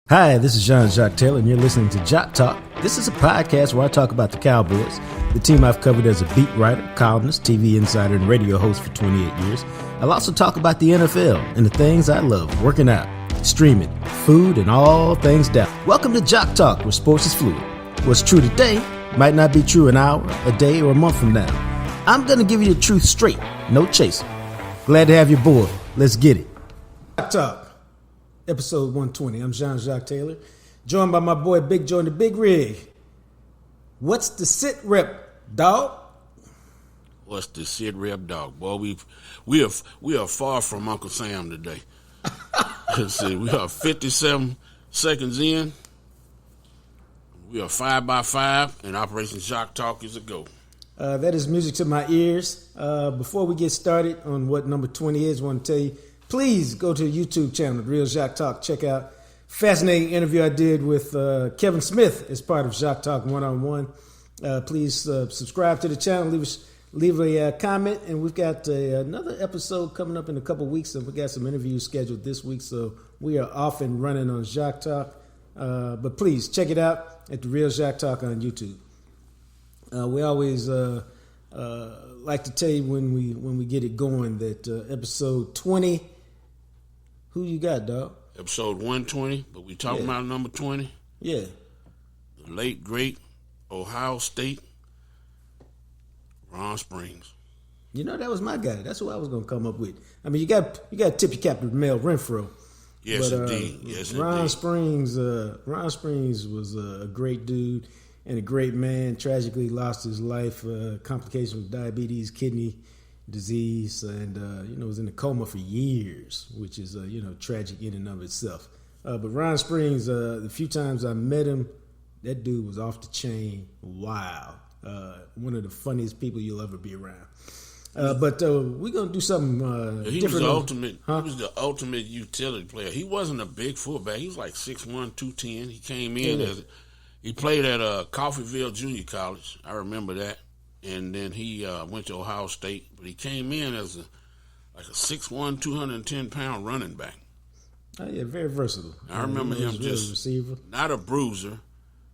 Hi, this is Jacques Taylor, and you're listening to JacquesTalk. This is a podcast where I talk about the Cowboys, the team I've covered as a beat writer, columnist, TV insider, and radio host for 28 years. I'll also talk about the NFL and the things I love, working out, streaming, food, and all things down. Welcome to JacquesTalk, where sports is fluid. What's true today might not be true an hour, a day, or a month from now. I'm going to give you the truth straight, no chaser. Glad to have you aboard. Let's get it. JacquesTalk. Episode 120. I'm Jacques Taylor, joined by my boy Big Joe in the Big Rig. What's the sit rep, dog? What's the sit rep, dog? Boy, we are far from Uncle Sam today. Let's see, we are 57 seconds in. We are 5x5, and Operation Jacques Talk is a go. That is music to my ears. Before we get started on what number 20 is, I want to tell you, please go to the YouTube channel, The Real Jacques Talk. Check out fascinating interview I did with Kevin Smith as part of Jacques Talk One-on-One. Please subscribe to the channel, leave a comment, and we've got another episode coming up in a couple weeks, and we got some interviews scheduled this week, so we are off and running on Jacques Talk. But please check it out at The Real Jacques Talk on YouTube. We always like to tell you when we get it going that episode 20. Who you got, dog? Episode 120, but we talking about number 20. Yeah. The late, great Ohio State, Ron Springs. You know, that was my guy. That's who I was going to come up with. I mean, you got to tip your cap to Mel Renfro. Yes, but, indeed. Yes, Ron indeed. Springs was a great dude and a great man. Tragically lost his life, complications with diabetes, kidney disease, and was in a coma for years, which is tragic in and of itself. But Ron Springs, the few times I met him, that dude was off the chain. Wow, one of the funniest people you'll ever be around. But we're gonna do something he different. Was the ultimate. He was the ultimate utility player. He wasn't a big fullback. He was like 6'1", 210. He came in he played at Coffeyville Junior College. I remember that. And then he went to Ohio State, but he came in as a 6'1", 210-pound running back. Oh yeah, very versatile. I remember him just receiver. not a bruiser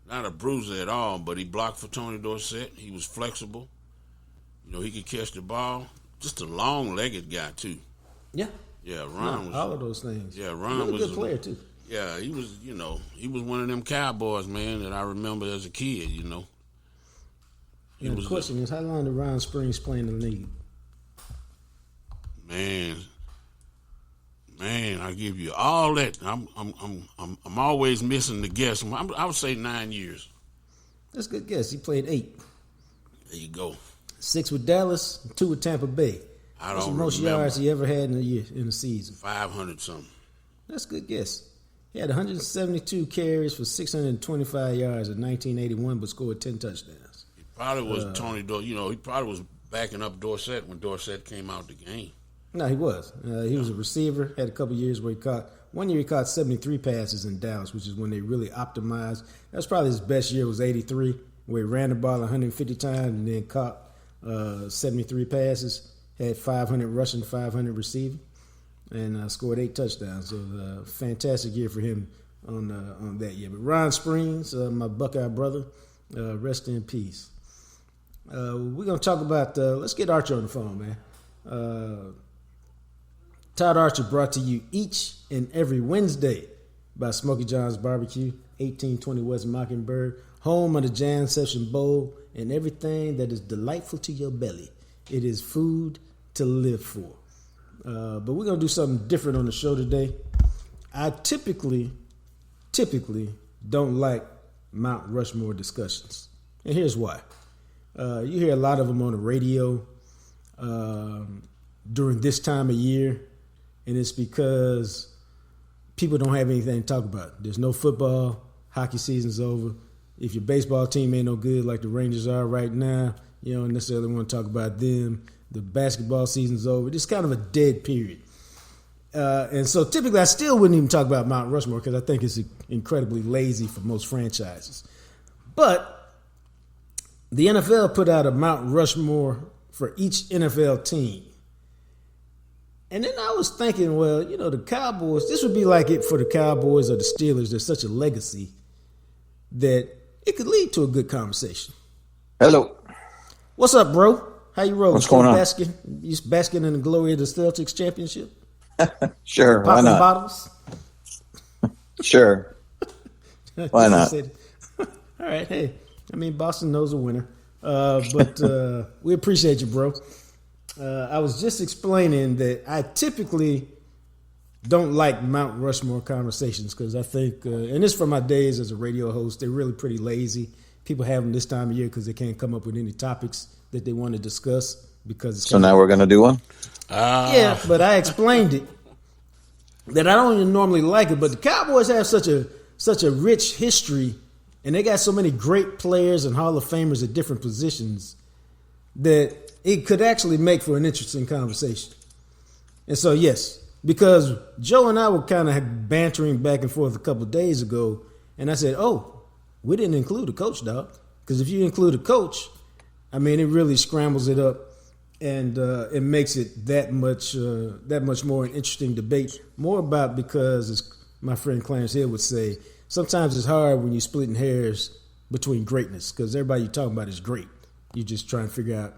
at all, but he blocked for Tony Dorsett. He was flexible. He could catch the ball. Just a long-legged guy too. Yeah. Yeah, Ron was all of those things. Yeah, Ron really was a good player too. Yeah, he was. He was one of them Cowboys, man, that I remember as a kid. The question is, how long did Ron Springs play in the league? Man, I give you all that. I'm always missing the guess. I would say 9 years. That's a good guess. He played 8. There you go. 6 with Dallas, 2 with Tampa Bay. That's the most yards he ever had in a season. 500 something. That's a good guess. He had 172 carries for 625 yards in 1981, but scored 10 touchdowns. Probably was Tony Dorsett. He probably was backing up Dorsett when Dorsett came out the game. No, he was. He was a receiver. Had a couple years where one year he caught 73 passes in Dallas, which is when they really optimized. That was probably his best year, was 83, where he ran the ball 150 times and then caught 73 passes, had 500 rushing, 500 receiving, and scored 8 touchdowns. So fantastic year for him on that year. But Ron Springs, my Buckeye brother, rest in peace. We're going to talk about, let's get Archer on the phone, man. Todd Archer brought to you each and every Wednesday by Smokey John's Barbecue, 1820 West Mockingbird, home of the Jam Session Bowl and everything that is delightful to your belly. It is food to live for. But we're going to do something different on the show today. I typically don't like Mount Rushmore discussions. And here's why. You hear a lot of them on the radio during this time of year, and it's because people don't have anything to talk about. There's no football, hockey season's over. If your baseball team ain't no good like the Rangers are right now, you don't necessarily want to talk about them. The basketball season's over. It's kind of a dead period. And so typically I still wouldn't even talk about Mount Rushmore because I think it's incredibly lazy for most franchises. But the NFL put out a Mount Rushmore for each NFL team. And then I was thinking, well, the Cowboys, this would be like it for the Cowboys or the Steelers. There's such a legacy that it could lead to a good conversation. Hello. What's up, bro? How you rolling? What's going on? You basking in the glory of the Celtics championship? Sure, why Popping not? bottles? Sure. Why not? All right, hey. I mean, Boston knows a winner. But we appreciate you, bro. I was just explaining that I typically don't like Mount Rushmore conversations because I think, and this is from my days as a radio host, they're really pretty lazy. People have them this time of year because they can't come up with any topics that they want to discuss. So now we're going to do one? Yeah, but I explained it that I don't even normally like it, but the Cowboys have such a rich history, and they got so many great players and Hall of Famers at different positions that it could actually make for an interesting conversation. And so, yes, because Joe and I were kind of bantering back and forth a couple of days ago, and I said, we didn't include a coach, dog. Because if you include a coach, I mean, it really scrambles it up, and it makes it that much more an interesting debate. More about because, as my friend Clarence Hill would say, sometimes it's hard when you're splitting hairs between greatness because everybody you're talking about is great. You're just trying to figure out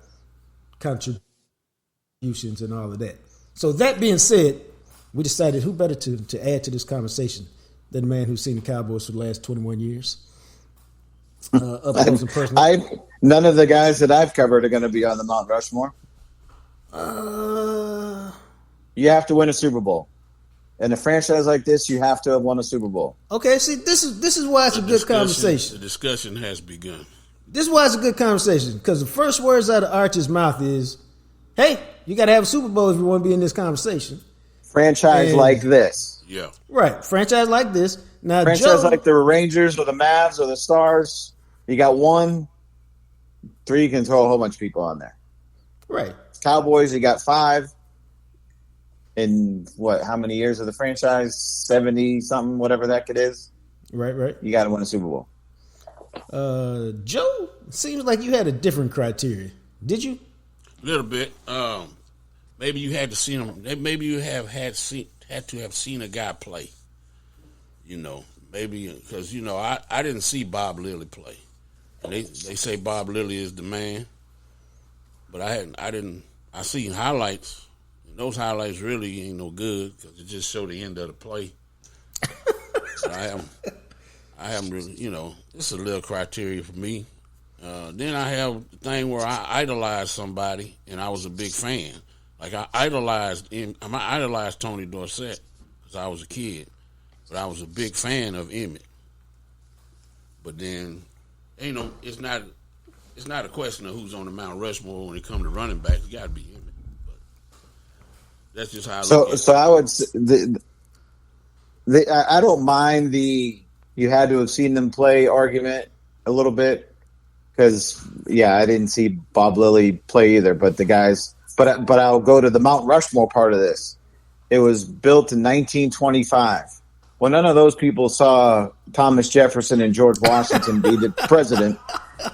contributions and all of that. So that being said, we decided who better to add to this conversation than the man who's seen the Cowboys for the last 21 years. Up close and personal. None of the guys that I've covered are going to be on the Mount Rushmore. You have to win a Super Bowl. In a franchise like this, you have to have won a Super Bowl. Okay, see, this is why it's a good conversation. The discussion has begun. This is why it's a good conversation, because the first words out of Archer's mouth is, hey, you got to have a Super Bowl if you want to be in this conversation. Franchise like this. Yeah. Right, franchise like this. Now, franchise like the Rangers or the Mavs or the Stars, you got 1, 3, you can throw a whole bunch of people on there. Right. Cowboys, you got 5. In how many years of the franchise? 70-something, whatever that kid is. Right. You got to win a Super Bowl. Joe, seems like you had a different criteria. Did you? A little bit. Maybe you had to see him. Maybe you had to have seen a guy play. Maybe because I didn't see Bob Lilly play. And they say Bob Lilly is the man, but I didn't. I seen highlights. And those highlights really ain't no good because it just show the end of the play. So I haven't really, it's a little criteria for me. Then I have the thing where I idolized somebody and I was a big fan. Like I idolized Tony Dorsett because I was a kid, but I was a big fan of Emmett. But then, it's not a question of who's on the Mount Rushmore when it comes to running backs. It got to be Emmett. But that's just how I look at it. So I would I don't mind the you had to have seen them play argument a little bit because I didn't see Bob Lilly play either. But the guys, but I'll go to the Mount Rushmore part of this. It was built in 1925. Well, none of those people saw Thomas Jefferson and George Washington be the president,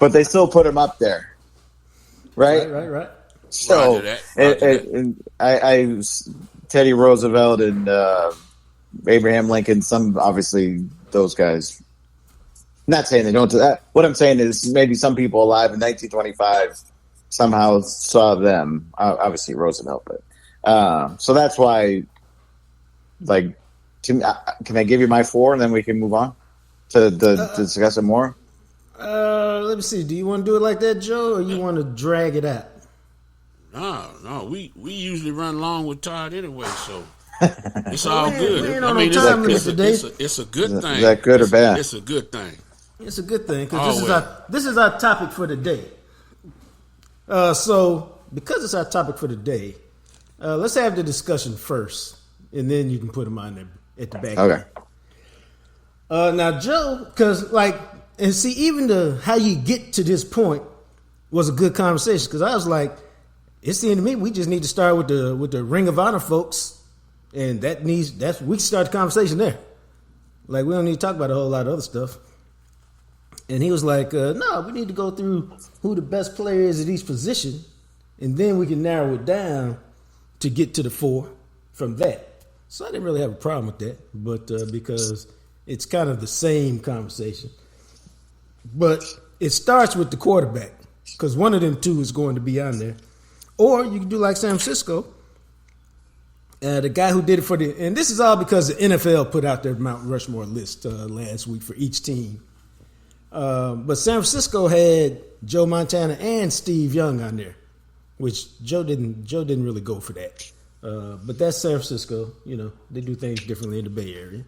but they still put him up there, right? Right. So, I Teddy Roosevelt and Abraham Lincoln, obviously those guys. Not saying they don't do that. What I'm saying is maybe some people alive in 1925 somehow saw them. Obviously Roosevelt, but so that's why. Can I give you my 4 and then we can move on to discuss it more? Let me see. Do you want to do it like that, Joe, or you want to drag it out? No. We usually run long with Todd anyway, so it's all good. It's a good thing. Is that good or bad? It's a good thing. It's a good thing because this is our topic for the day. So because it's our topic for the day, let's have the discussion first, and then you can put them on there at the back. Okay. Now, Joe, because and see, even how you get to this point was a good conversation because I was like, it seemed to me we just need to start with the Ring of Honor folks, and we can start the conversation there. We don't need to talk about a whole lot of other stuff. And he was like, no, we need to go through who the best player is at each position, and then we can narrow it down to get to the 4. from that. So I didn't really have a problem with that, but because it's kind of the same conversation. But it starts with the quarterback because one of them two is going to be on there. Or you can do like San Francisco. The guy who did it and this is all because the NFL put out their Mount Rushmore list last week for each team. But San Francisco had Joe Montana and Steve Young on there, which Joe didn't really go for that. But that's San Francisco. They do things differently in the Bay Area.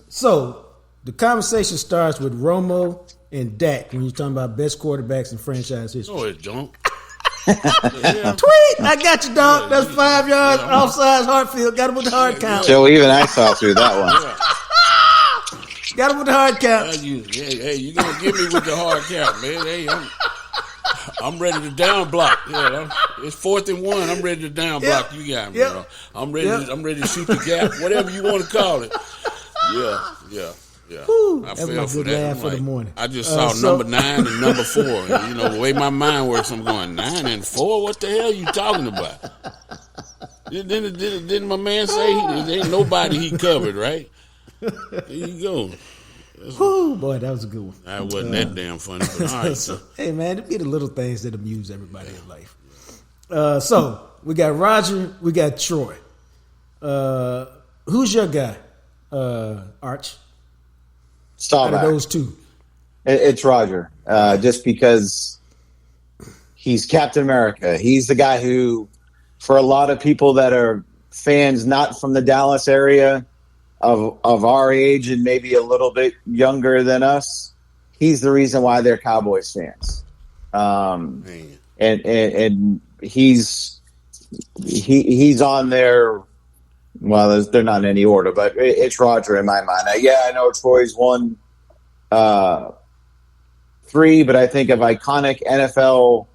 So the conversation starts with Romo and Dak when you're talking about best quarterbacks in franchise history. No, it don't. Tweet! I got you, dog. That's 5 yards offsides Hartfield. Got him with the hard count. Joe, even I saw through that one. Got him with the hard count. Hey, you gonna get me with the hard count, man? Hey, I'm ready to down block. It's 4th and 1. I'm ready to down block. You got me. Bro. I'm ready to shoot the gap. Whatever you want to call it. Yeah. Whew, I that fell was for my good that. laugh for the morning. I just saw number 9 and number 4. The way my mind works, I'm going 9 and 4. What the hell are you talking about? Didn't my man say there ain't nobody he covered, right? There you go. Whew, boy, that was a good one. That wasn't that damn funny, but all right. So. Hey, man, it be the little things that amuse everybody in life. So we got Roger, we got Troy. Who's your guy, Arch? Staubach. Out of those two. It's Roger, just because he's Captain America. He's the guy who, for a lot of people that are fans not from the Dallas area, of our age and maybe a little bit younger than us, he's the reason why they're Cowboys fans. And he's on there. Well, they're not in any order, but it's Roger in my mind. I know Troy's won 3, but I think of iconic NFL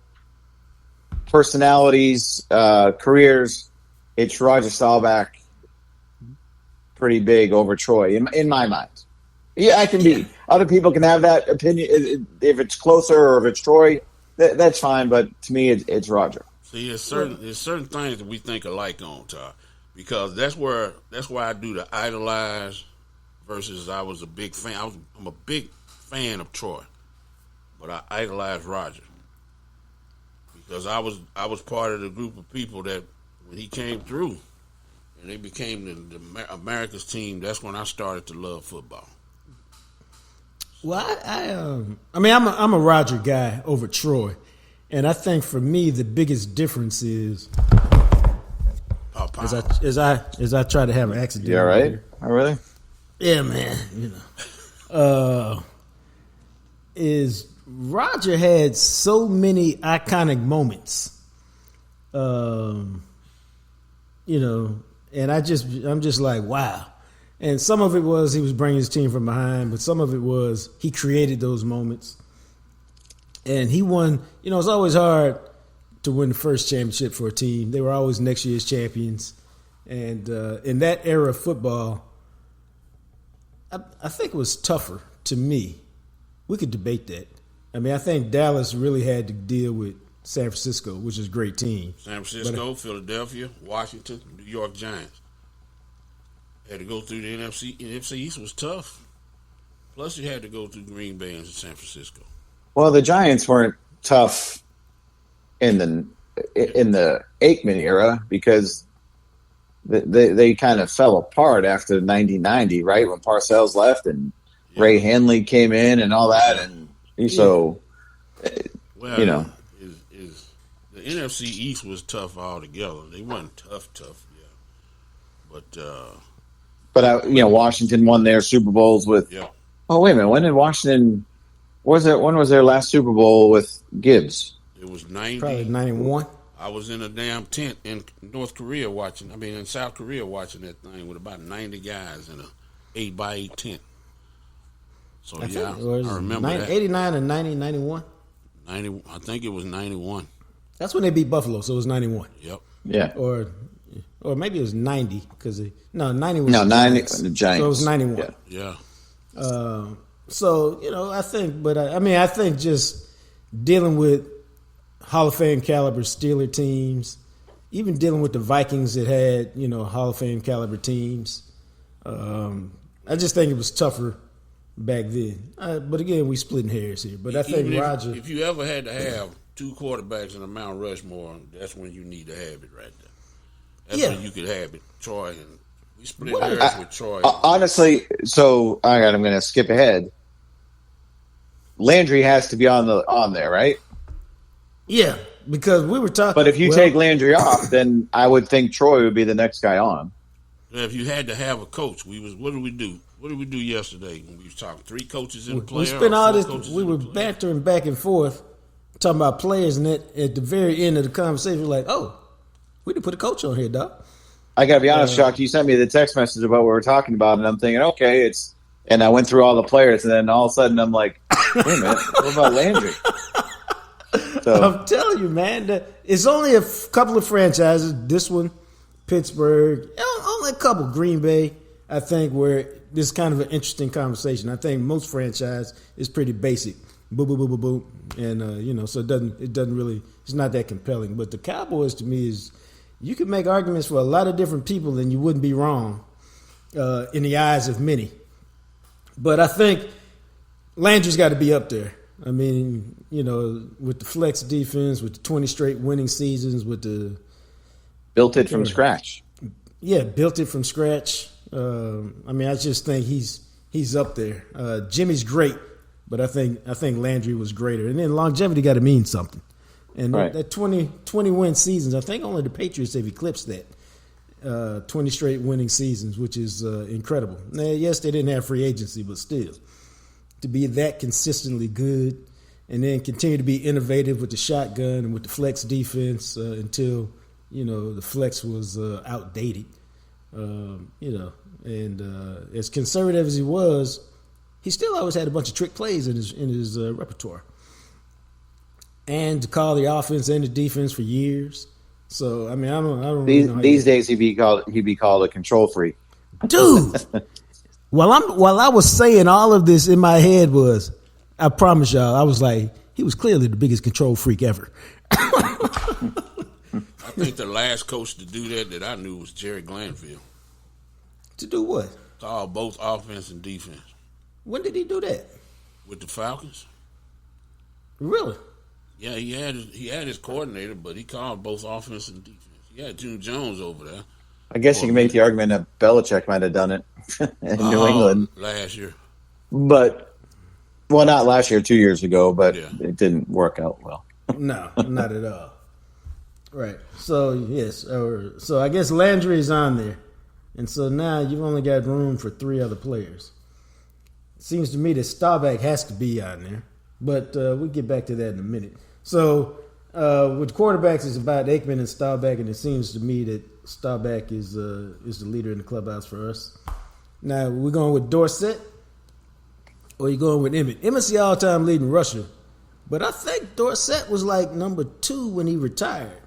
personalities, careers, it's Roger Staubach pretty big over Troy in my mind. Yeah, I can be. Other people can have that opinion if it's closer or if it's Troy. That's fine, but to me, it's Roger. See, there's certain things that we think alike on, Todd, because that's why I do the idolize versus I was a big fan. I'm a big fan of Troy, but I idolize Roger because I was part of the group of people that when he came through and they became the America's team, that's when I started to love football. Well, I'm a Roger guy over Troy, and I think for me the biggest difference is as I try to have an accident. Yeah, right. Oh, really? Yeah, man. Is Roger had so many iconic moments, and I'm just like, wow. And some of it was he was bringing his team from behind, but some of it was he created those moments. And he won. It's always hard to win the first championship for a team. They were always next year's champions. And in that era of football, I think it was tougher to me. We could debate that. I think Dallas really had to deal with San Francisco, which is a great team. San Francisco, Philadelphia, Washington, New York Giants. Had to go through the NFC. NFC East was tough. Plus, you had to go through Green Bay and San Francisco. Well, the Giants weren't tough in the Aikman era because they kind of fell apart after 1990, right? When Parcells left and Ray Hanley came in and all that, and so the NFC East was tough altogether. They weren't tough, But Washington won their Super Bowls with. Yeah. Oh wait a minute! When did Washington? When was their last Super Bowl with Gibbs? It was 90. Probably 91. I was in a damn tent in South Korea watching that thing with about 90 guys in a 8x8 tent. So I remember that. 89 and 90, 91. 90. I think it was 91. That's when they beat Buffalo, so it was 91. Yep. Yeah. Or maybe it was 90 because 90 was 90 the Giants. So it was 91. Yeah. I think, but I think just dealing with Hall of Fame caliber Steeler teams even dealing with the Vikings that had, Hall of Fame caliber teams. I just think it was tougher back then. But again, we splitting hairs here. But I think Roger. If you ever had to have two quarterbacks in a Mount Rushmore, that's when you need to have it right there. That's when you could have it. Troy and we split hairs with Troy. Honestly, so I'm going to skip ahead. Landry has to be on there, right? Yeah, because we were talking. But if you take Landry off, then I would think Troy would be the next guy on. If you had to have a coach, what did we do? What did we do yesterday when we was talking? 3 coaches in the player. We spent all this. We were bantering back and forth, talking about players, and at the very end of the conversation, we're like, "Oh, we didn't put a coach on here, dog." I got to be honest, Jacques. You sent me the text message about what we were talking about, and I'm thinking, okay, and I went through all the players, and then all of a sudden I'm like, wait a minute, what about Landry? So, I'm telling you, man, it's only a couple of franchises. This one, Pittsburgh, only a couple. Green Bay, I think, where this is kind of an interesting conversation. I think most franchise is pretty basic, boom, boom, boom, boom, boom, and so it doesn't really, it's not that compelling. But the Cowboys, to me, is you can make arguments for a lot of different people, and you wouldn't be wrong in the eyes of many. But I think Landry's got to be up there. I mean, with the flex defense, with the 20 straight winning seasons, with the built it from scratch. Yeah, built it from scratch. I just think he's up there. Jimmy's great, but I think Landry was greater. And then longevity got to mean something. And that 20 win seasons, I think only the Patriots have eclipsed that. 20 straight winning seasons, which is incredible. Now, yes, they didn't have free agency, but still. To be that consistently good and then continue to be innovative with the shotgun and with the flex defense until, the flex was outdated. And as conservative as he was, he still always had a bunch of trick plays in his repertoire. And to call the offense and the defense for years. So, I don't these, really know these days he'd be called a control freak. Dude. While I was saying all of this in my head I promise y'all, I was like, he was clearly the biggest control freak ever. I think the last coach to do that I knew was Jerry Glanville. To do what? Call both offense and defense. When did he do that? With the Falcons. Really? Yeah, he had his coordinator, but he called both offense and defense. He had June Jones over there. I guess you can make the argument that Belichick might have done it in New England last year. But, not last year, 2 years ago, but it didn't work out well. No, not at all. Right. So, yes. So, I guess Landry is on there. And so now you've only got room for 3 other players. It seems to me that Staubach has to be on there. But we'll get back to that in a minute. So, with quarterbacks, it's about Aikman and Staubach, and it seems to me that Staubach is the leader in the clubhouse for us. Now, we're going with Dorsett, or you going with Emmett? Emmett's the all-time leading rusher, but I think Dorsett was like number 2 when he retired.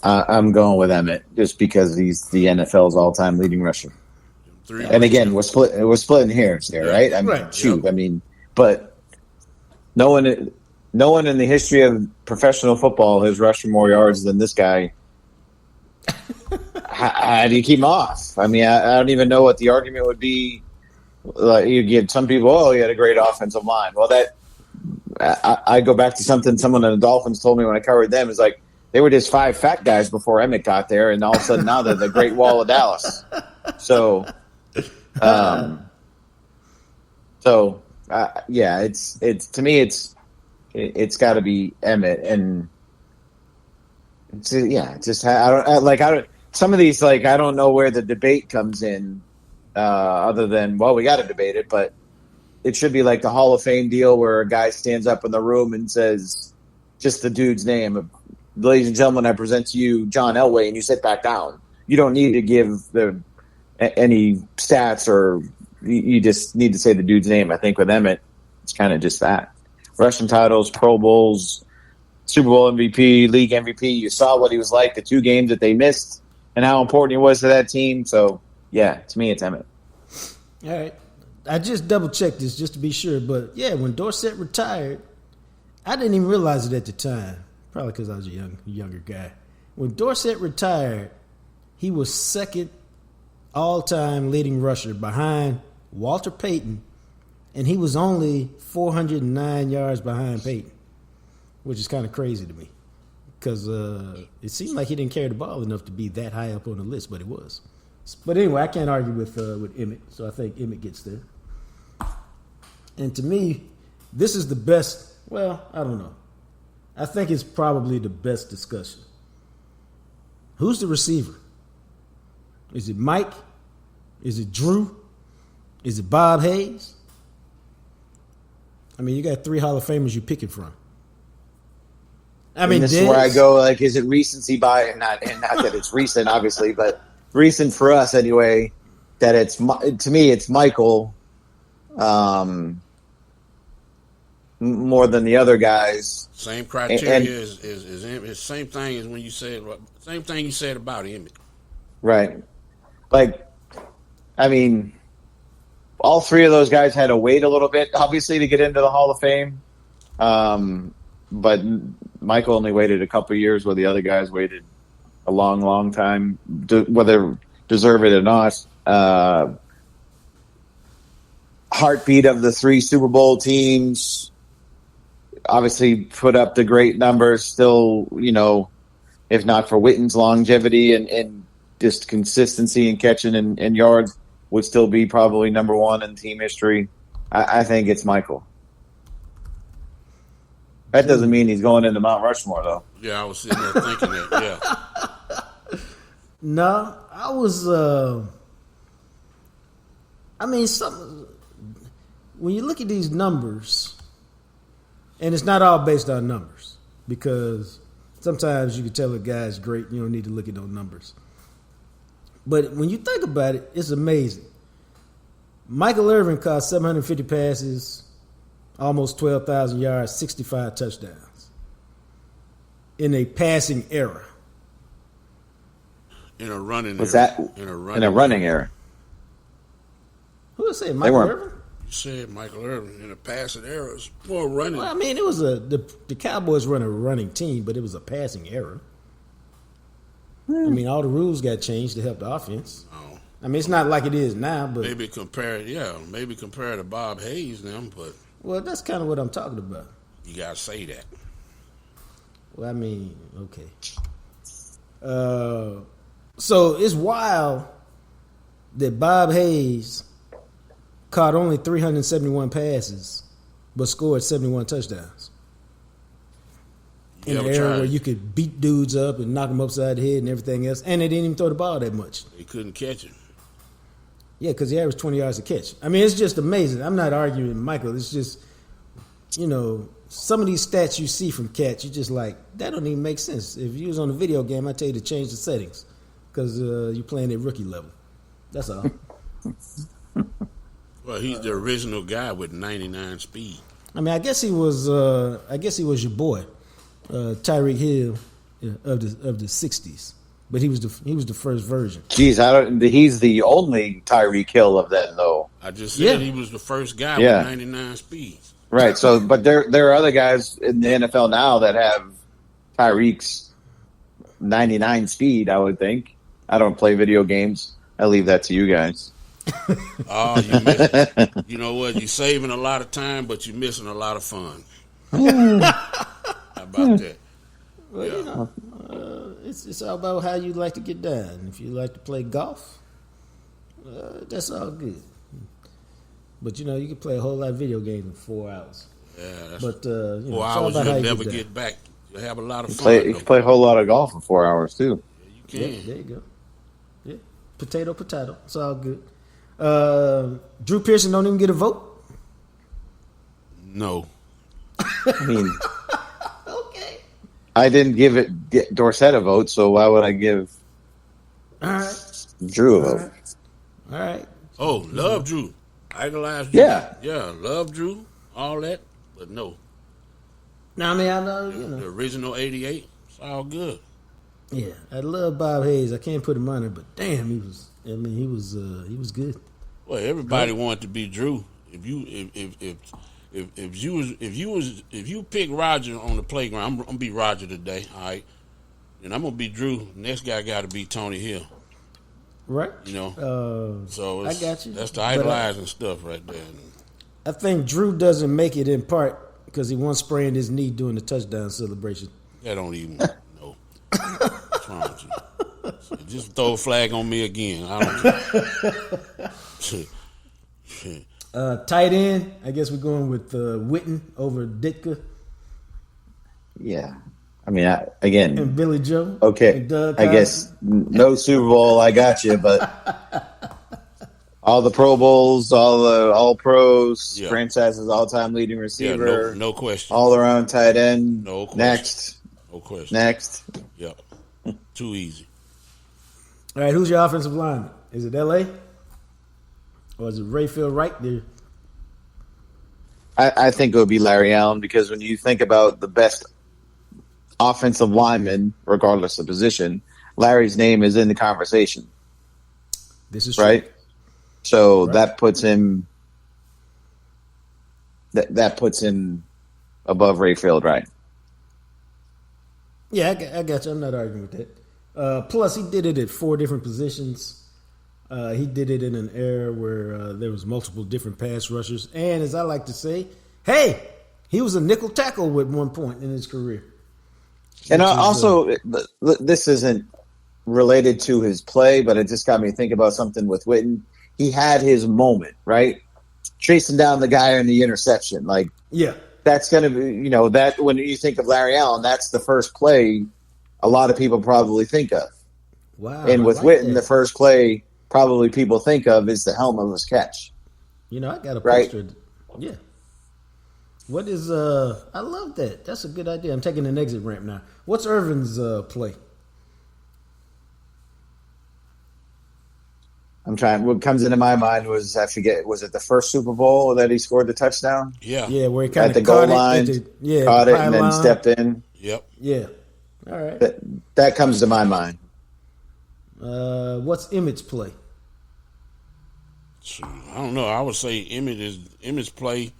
I'm going with Emmett just because he's the NFL's all-time leading rusher. And again, we're splitting hairs here, right? But no one in the history of professional football has rushed more yards than this guy. How do you keep him off? I don't even know what the argument would be. Like, you give some people, he had a great offensive line. Well, I go back to something someone in the Dolphins told me when I covered them. Is like they were just 5 fat guys before Emmett got there, and all of a sudden now they're the Great Wall of Dallas. So, it's to me it's got to be Emmett, and some of these, like, I don't know where the debate comes in, other than, we got to debate it, but it should be like the Hall of Fame deal where a guy stands up in the room and says just the dude's name. Ladies and gentlemen, I present to you John Elway, and you sit back down. You don't need to give any stats, or you just need to say the dude's name. I think with Emmett, it's kind of just that. Rushing titles, Pro Bowls, Super Bowl MVP, League MVP. You saw what he was like the 2 games that they missed and how important he was to that team. So, yeah, to me, it's Emmett. All right. I just double-checked this just to be sure. But, yeah, when Dorsett retired, I didn't even realize it at the time. probably because I was a younger guy. When Dorsett retired, he was second all-time leading rusher behind Walter Payton, and he was only 409 yards behind Payton, which is kind of crazy to me because it seemed like he didn't carry the ball enough to be that high up on the list, but it was. But anyway, I can't argue with Emmett, so I think Emmett gets there. And to me, this is the best. Well, I don't know. I think it's probably the best discussion. Who's the receiver? Is it Mike? Is it Drew? Is it Bob Hayes? I mean, you got 3 Hall of Famers you're picking from. I mean, this is where I go. Like, is it recency bias? Not that it's recent, obviously, but recent for us anyway. That it's to me, it's Michael more than the other guys. Same criteria is same thing as when you said same thing you said about Emmett. Right. Like, I mean, all 3 of those guys had to wait a little bit, obviously, to get into the Hall of Fame. But Michael only waited a couple of years, where the other guys waited a long, long time, whether deserve it or not. Heartbeat of the 3 Super Bowl teams, obviously put up the great numbers. Still, if not for Witten's longevity and just consistency in catching and yards, would still be probably number 1 in team history. I think it's Michael. That doesn't mean he's going into Mount Rushmore, though. Yeah, I was sitting there thinking that, yeah. No, I was, when you look at these numbers, and it's not all based on numbers, because sometimes you can tell a guy's great, you don't need to look at those numbers. But when you think about it, it's amazing. Michael Irvin caught 750 passes, almost 12,000 yards, 65 touchdowns in a passing era. In a running era. That in a running era? Who would say Michael Irvin? You said Michael Irvin in a passing era. It's more running. Well, I mean, it was the Cowboys run a running team, but it was a passing era. I mean, all the rules got changed to help the offense. Oh. I mean, it's not like it is now, but maybe compare to Bob Hayes now, but well, that's kind of what I'm talking about. You gotta say that. Well, I mean, okay. So it's wild that Bob Hayes caught only 371 passes, but scored 71 touchdowns. In an era where you could beat dudes up and knock them upside the head and everything else, and they didn't even throw the ball that much. They couldn't catch him. Yeah, because he averaged 20 yards a catch. I mean, it's just amazing. I'm not arguing with Michael. It's just, some of these stats you see from catch, you're just like, that don't even make sense. If you was on a video game, I'd tell you to change the settings because you're playing at rookie level. That's all. Well, he's the original guy with 99 speed. I mean, I guess he was your boy, Tyreek Hill of the 60s. But he was the first version. He's the only Tyreek Hill of that, though. I just said he was the first guy with 99 speed. Right. So, but there are other guys in the NFL now that have Tyreek's 99 speed. I would think. I don't play video games. I leave that to you guys. Oh, you missing. You know what? You're saving a lot of time, but you're missing a lot of fun. How about that? Well, it's all about how you like to get down. If you like to play golf, that's all good. But you can play a whole lot of video games in 4 hours. Yeah, but 4 hours you'll never get back. You'll have a lot of fun. You can play a whole lot of golf in 4 hours too. Yeah, you can. Yeah, there you go. Yeah, potato. It's all good. Drew Pearson don't even get a vote. No. I mean. Okay. I didn't get Dorsett a vote, so why would I give Drew a vote? All right. Oh, love Drew. Idolize Drew. Yeah, love Drew, all that, but no. Now, I mean, I know, The original 88, it's all good. Yeah, I love Bob Hayes. I can't put him on it, but damn, he was good. Well, everybody wanted to be Drew. If if you pick Roger on the playground, I'm gonna be Roger today, all right? And I'm gonna be Drew. Next guy got to be Tony Hill. Right. So I got you. That's the idolizing stuff right there. I think Drew doesn't make it in part because he once sprained his knee during the touchdown celebration. That don't even know. What's wrong with you? Just throw a flag on me again. I don't care. Tight end, I guess we're going with Witten over Ditka. Yeah. I mean, again. And Billy Joe. Okay. I guess no Super Bowl, I got you, but all the Pro Bowls, all pros, franchise's all-time leading receiver. Yeah, no question. All-around tight end. No question. Next. No question. Next. Yep. Too easy. All right, who's your offensive lineman? Is it L.A.? Or is it Rayfield Wright there? I think it would be Larry Allen because when you think about the best offensive lineman, regardless of position, Larry's name is in the conversation. This is true. Right. So that puts him. That puts him above Rayfield, right? Yeah, I got you. I'm not arguing with that. Plus, he did it at 4 different positions. He did it in an era where there was multiple different pass rushers, and as I like to say, hey, he was a nickel tackle at one point in his career. And also, this isn't related to his play, but it just got me thinking about something with Witten. He had his moment, right? Chasing down the guy in the interception. Like, yeah, that's going to be, that when you think of Larry Allen, that's the first play a lot of people probably think of. Wow. And with Witten, the first play probably people think of is the helmetless catch. I got a poster. Right? Yeah. What is I love that. That's a good idea. I'm taking an exit ramp now. What's Irvin's play? I'm trying. What comes into my mind was I forget. Was it the first Super Bowl that he scored the touchdown? Yeah. Yeah, where he kind of at the goal line, caught it, and then stepped in. Yep. Yeah. All right. That comes to my mind. What's Emmett's play? I don't know. I would say Emmett's play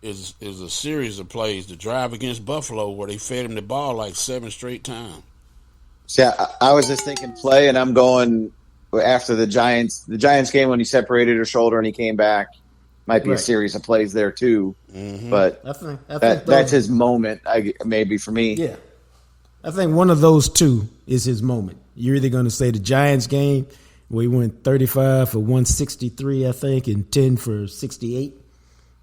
is a series of plays. The drive against Buffalo where they fed him the ball like 7 straight times. Yeah, I was just thinking play, and I'm going after the Giants game when he separated his shoulder and he came back. Might be a series of plays there too, but I think that's his moment. Maybe for me, yeah. I think one of those two is his moment. You're either going to say the Giants game where he went 35 for 163, I think, and 10 for 68,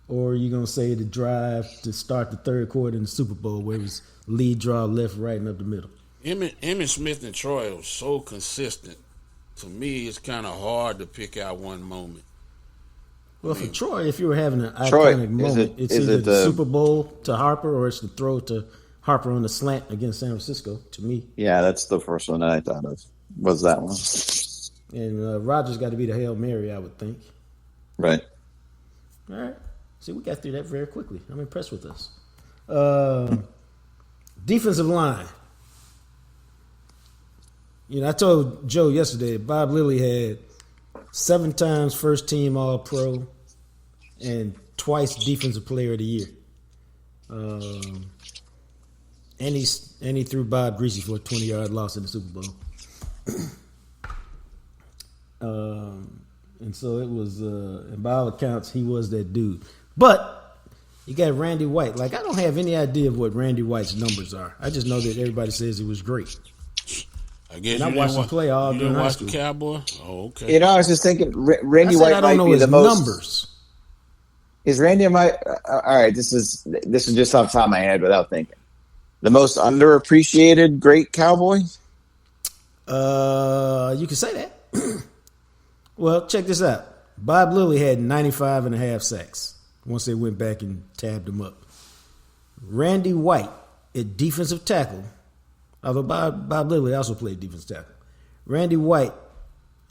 or you're going to say the drive to start the third quarter in the Super Bowl where it was lead draw left, right, and up the middle. Emmitt Smith and Troy are so consistent. To me, it's kind of hard to pick out one moment. Well, for Troy, if you were having an iconic moment, it's either the Super Bowl to Harper or it's the throw to Harper on the slant against San Francisco, to me. Yeah, that's the first one that I thought of, was that one. And Rodgers got to be the Hail Mary, I would think. Right. All right. See, we got through that very quickly. I'm impressed with us. Defensive line. I told Joe yesterday, Bob Lilly had 7 times first team All-Pro and twice Defensive Player of the Year. And he threw Bob Greasy for a 20-yard loss in the Super Bowl. And so it was, and by all accounts, he was that dude. But you got Randy White. Like, I don't have any idea of what Randy White's numbers are. I just know that everybody says he was great. I guess I watched him play all during high school. The Cowboys? Oh, okay. I was just thinking Randy White might be the most numbers. Is Randy White? All right, this is just off the top of my head without thinking. The most underappreciated great Cowboy? You can say that. Well, check this out. Bob Lilly had 95.5 sacks once they went back and tabbed him up. Randy White at defensive tackle, although Bob Lilly also played defensive tackle. Randy White,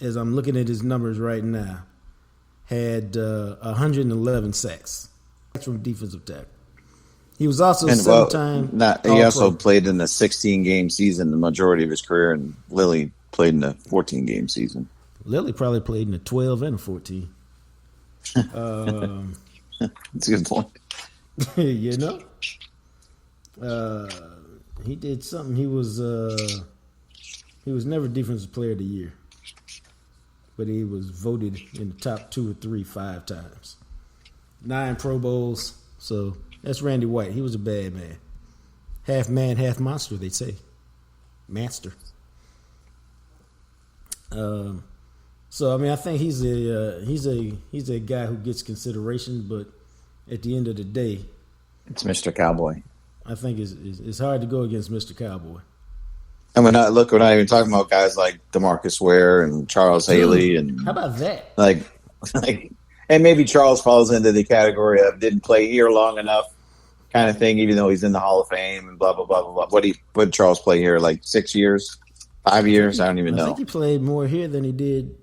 as I'm looking at his numbers right now, had 111 sacks from defensive tackle. He was also seven-time. He also played in a 16-game season the majority of his career, and Lilly played in a 14-game season. Lilly probably played in a 12 and a 14. That's a good point. You know, he did something. He was never Defensive Player of the Year, but he was voted in the top 2 or 3 5 times. 9 Pro Bowls. So that's Randy White. He was a bad man, half monster. They say, master. So I mean, I think he's a guy who gets consideration, but at the end of the day, it's Mr. Cowboy. I think it's hard to go against Mr. Cowboy. And we're not even talking about guys like DeMarcus Ware and Charles Haley and how about that? Like, and maybe Charles falls into the category of didn't play here long enough kind of thing, even though he's in the Hall of Fame and blah blah blah blah blah. What did Charles play here? Like 6 years, 5 years? I don't even know. I think he played more here than he did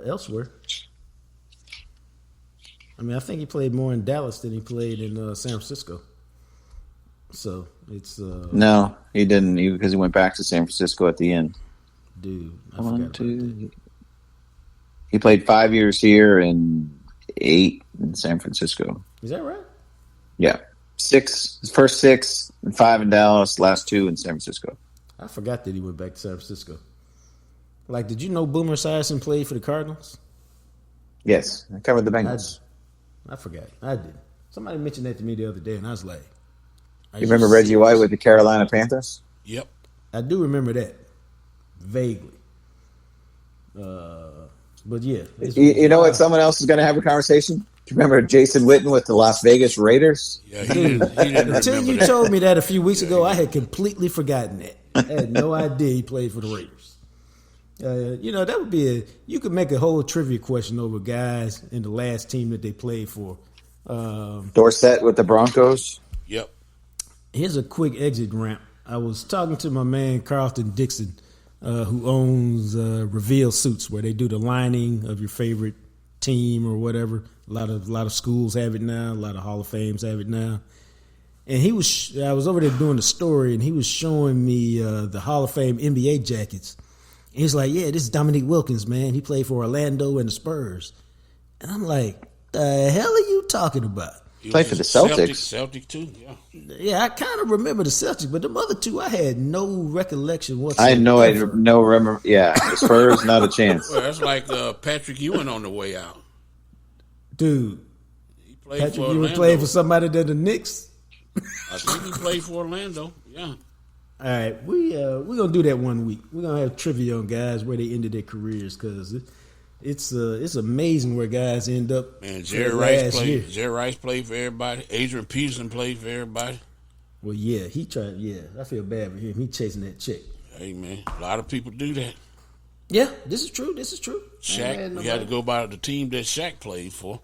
elsewhere. I mean, I think he played more in Dallas than he played in San Francisco. So it's no, he didn't, because he went back to San Francisco at the end. Dude, I forgot about that. He played 5 years here and 8 in San Francisco. Is that right? Yeah, 6, first 6 and 5 in Dallas, last 2 in San Francisco. I forgot that he went back to San Francisco. Like, did you know Boomer Esiason played for the Cardinals? Yes, I covered the Bengals. I forgot. I did. Somebody mentioned that to me the other day, and I was like, you remember Reggie White with the Carolina Panthers? Yep. I do remember that. Vaguely. But yeah. You know what? Someone else is going to have a conversation. Do you remember Jason Witten with the Las Vegas Raiders? Yeah, he didn't Until you told me that a few weeks ago, I had completely forgotten that. I had no idea he played for the Raiders. That would be you could make a whole trivia question over guys in the last team that they played for. Dorsett with the Broncos. Yep. Here's a quick exit ramp. I was talking to my man Carlton Dixon, who owns Reveal Suits, where they do the lining of your favorite team or whatever. A lot of schools have it now. A lot of Hall of Fames have it now. And I was over there doing the story, and he was showing me the Hall of Fame NBA jackets. And he's like, "Yeah, this is Dominique Wilkins, man. He played for Orlando and the Spurs." And I'm like, "The hell are you talking about?" He played for the Celtics. Celtic too, yeah. Yeah, I kind of remember the Celtics, but the other two, I had no recollection whatsoever. I had no remember. Yeah, the Spurs, not a chance. Well, that's like Patrick Ewing on the way out. Dude, he played Patrick for Ewing Orlando. played for somebody than the Knicks. I think he played for Orlando. Yeah. All right, we're gonna do that one week. We're gonna have trivia on guys where they ended their careers, because it's amazing where guys end up. Man, Jerry Rice played for everybody. Adrian Peterson played for everybody. Well, yeah, he tried. Yeah, I feel bad for him. He chasing that chick. Hey, man, a lot of people do that. Yeah, this is true. Shaq, you had to go by the team that Shaq played for.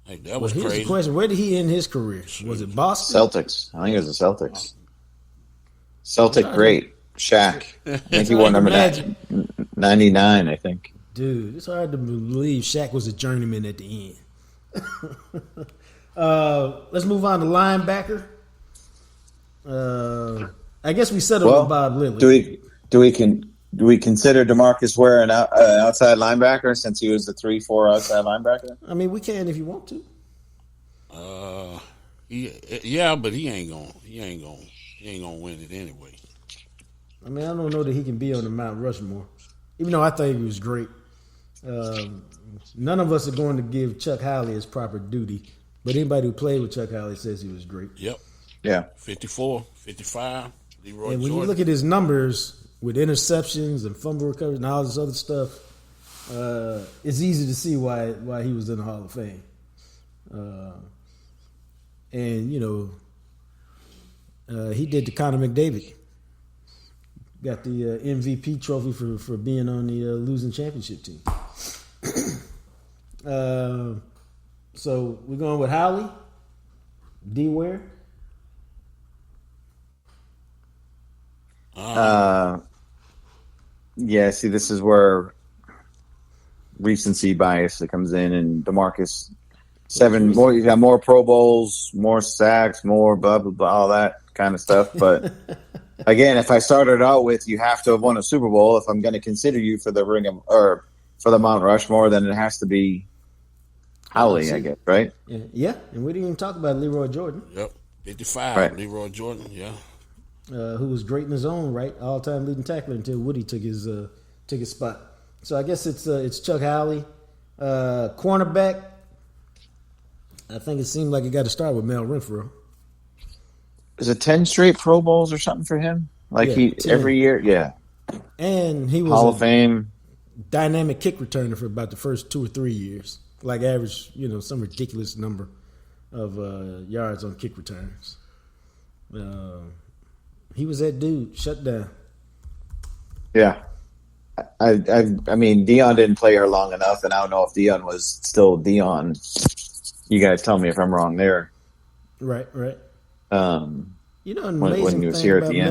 Hey, that was here's crazy. The question: where did he end his career? Was it Boston? Celtics. I think it was the Celtics. Celtic great. Shaq. I think he wore number 99, I think. Dude, it's hard to believe Shaq was a journeyman at the end. Let's move on to linebacker. I guess we settled with Bob Lilly. Do we consider DeMarcus Ware an outside linebacker since he was the 3-4 outside linebacker? I mean, we can if you want to. Yeah, but he ain't gonna win it anyway. I mean, I don't know that he can be on the Mount Rushmore, even though I think he was great. None of us are going to give Chuck Howley his proper duty, but anybody who played with Chuck Howley says he was great. Yep. Yeah. 54, 55, Leroy And when Jordan. you look at his numbers with interceptions and fumble recovery and all this other stuff, it's easy to see why he was in the Hall of Fame. And, he did the Connor McDavid. Got the MVP trophy for being on the losing championship team. So we're going with Howley, D. Ware. Yeah, see, this is where recency bias that comes in, and DeMarcus 7 more. You got more Pro Bowls, more sacks, more blah blah blah, all that kind of stuff. But again, if I started out with you have to have won a Super Bowl, if I'm going to consider you for the for the Mount Rushmore, then it has to be Howley, I guess, right? Yeah, and we didn't even talk about Leroy Jordan. Yep, 55. Right. Leroy Jordan. Yeah. Who was great in his own right, all-time leading tackler until Woody took his spot. So I guess it's Chuck Howley, cornerback. I think it seemed like it got to start with Mel Renfro. Is it 10 straight Pro Bowls or something for him? Like Yeah, 10. Every year, yeah. And he was Hall of Fame. Dynamic kick returner for about the first 2 or 3 years. Like average, some ridiculous number of yards on kick returns. He was that dude, shut down. Yeah. I mean, Dion didn't play her long enough, and I don't know if Dion was still Dion. You guys tell me if I'm wrong there. Right. An amazing when he was thing here at about the end.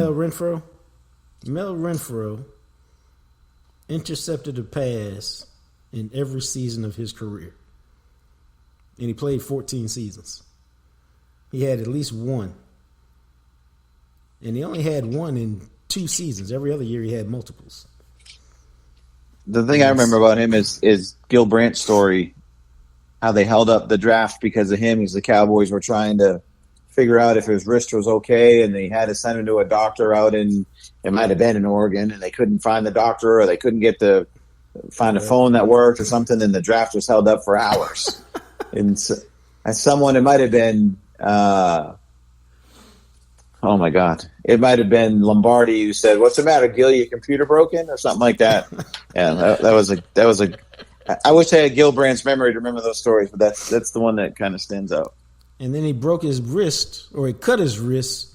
Mel Renfro intercepted a pass in every season of his career. And he played 14 seasons. He had at least one. And he only had one in 2 seasons. Every other year he had multiples. The thing I remember about him is Gil Brandt's story, how they held up the draft because of him. The Cowboys were trying to figure out if his wrist was okay, and they had to send him to a doctor out it might have been in Oregon, and they couldn't find the doctor, or they couldn't find a phone that worked or something, and the draft was held up for hours. And as someone, it might have been, oh my God, it might have been Lombardi who said, "What's the matter, Gil? Your computer broken?" or something like that. Yeah, that was a. I wish I had Gil Brandt's memory to remember those stories, but that's the one that kind of stands out. And then he broke his wrist, or he cut his wrist,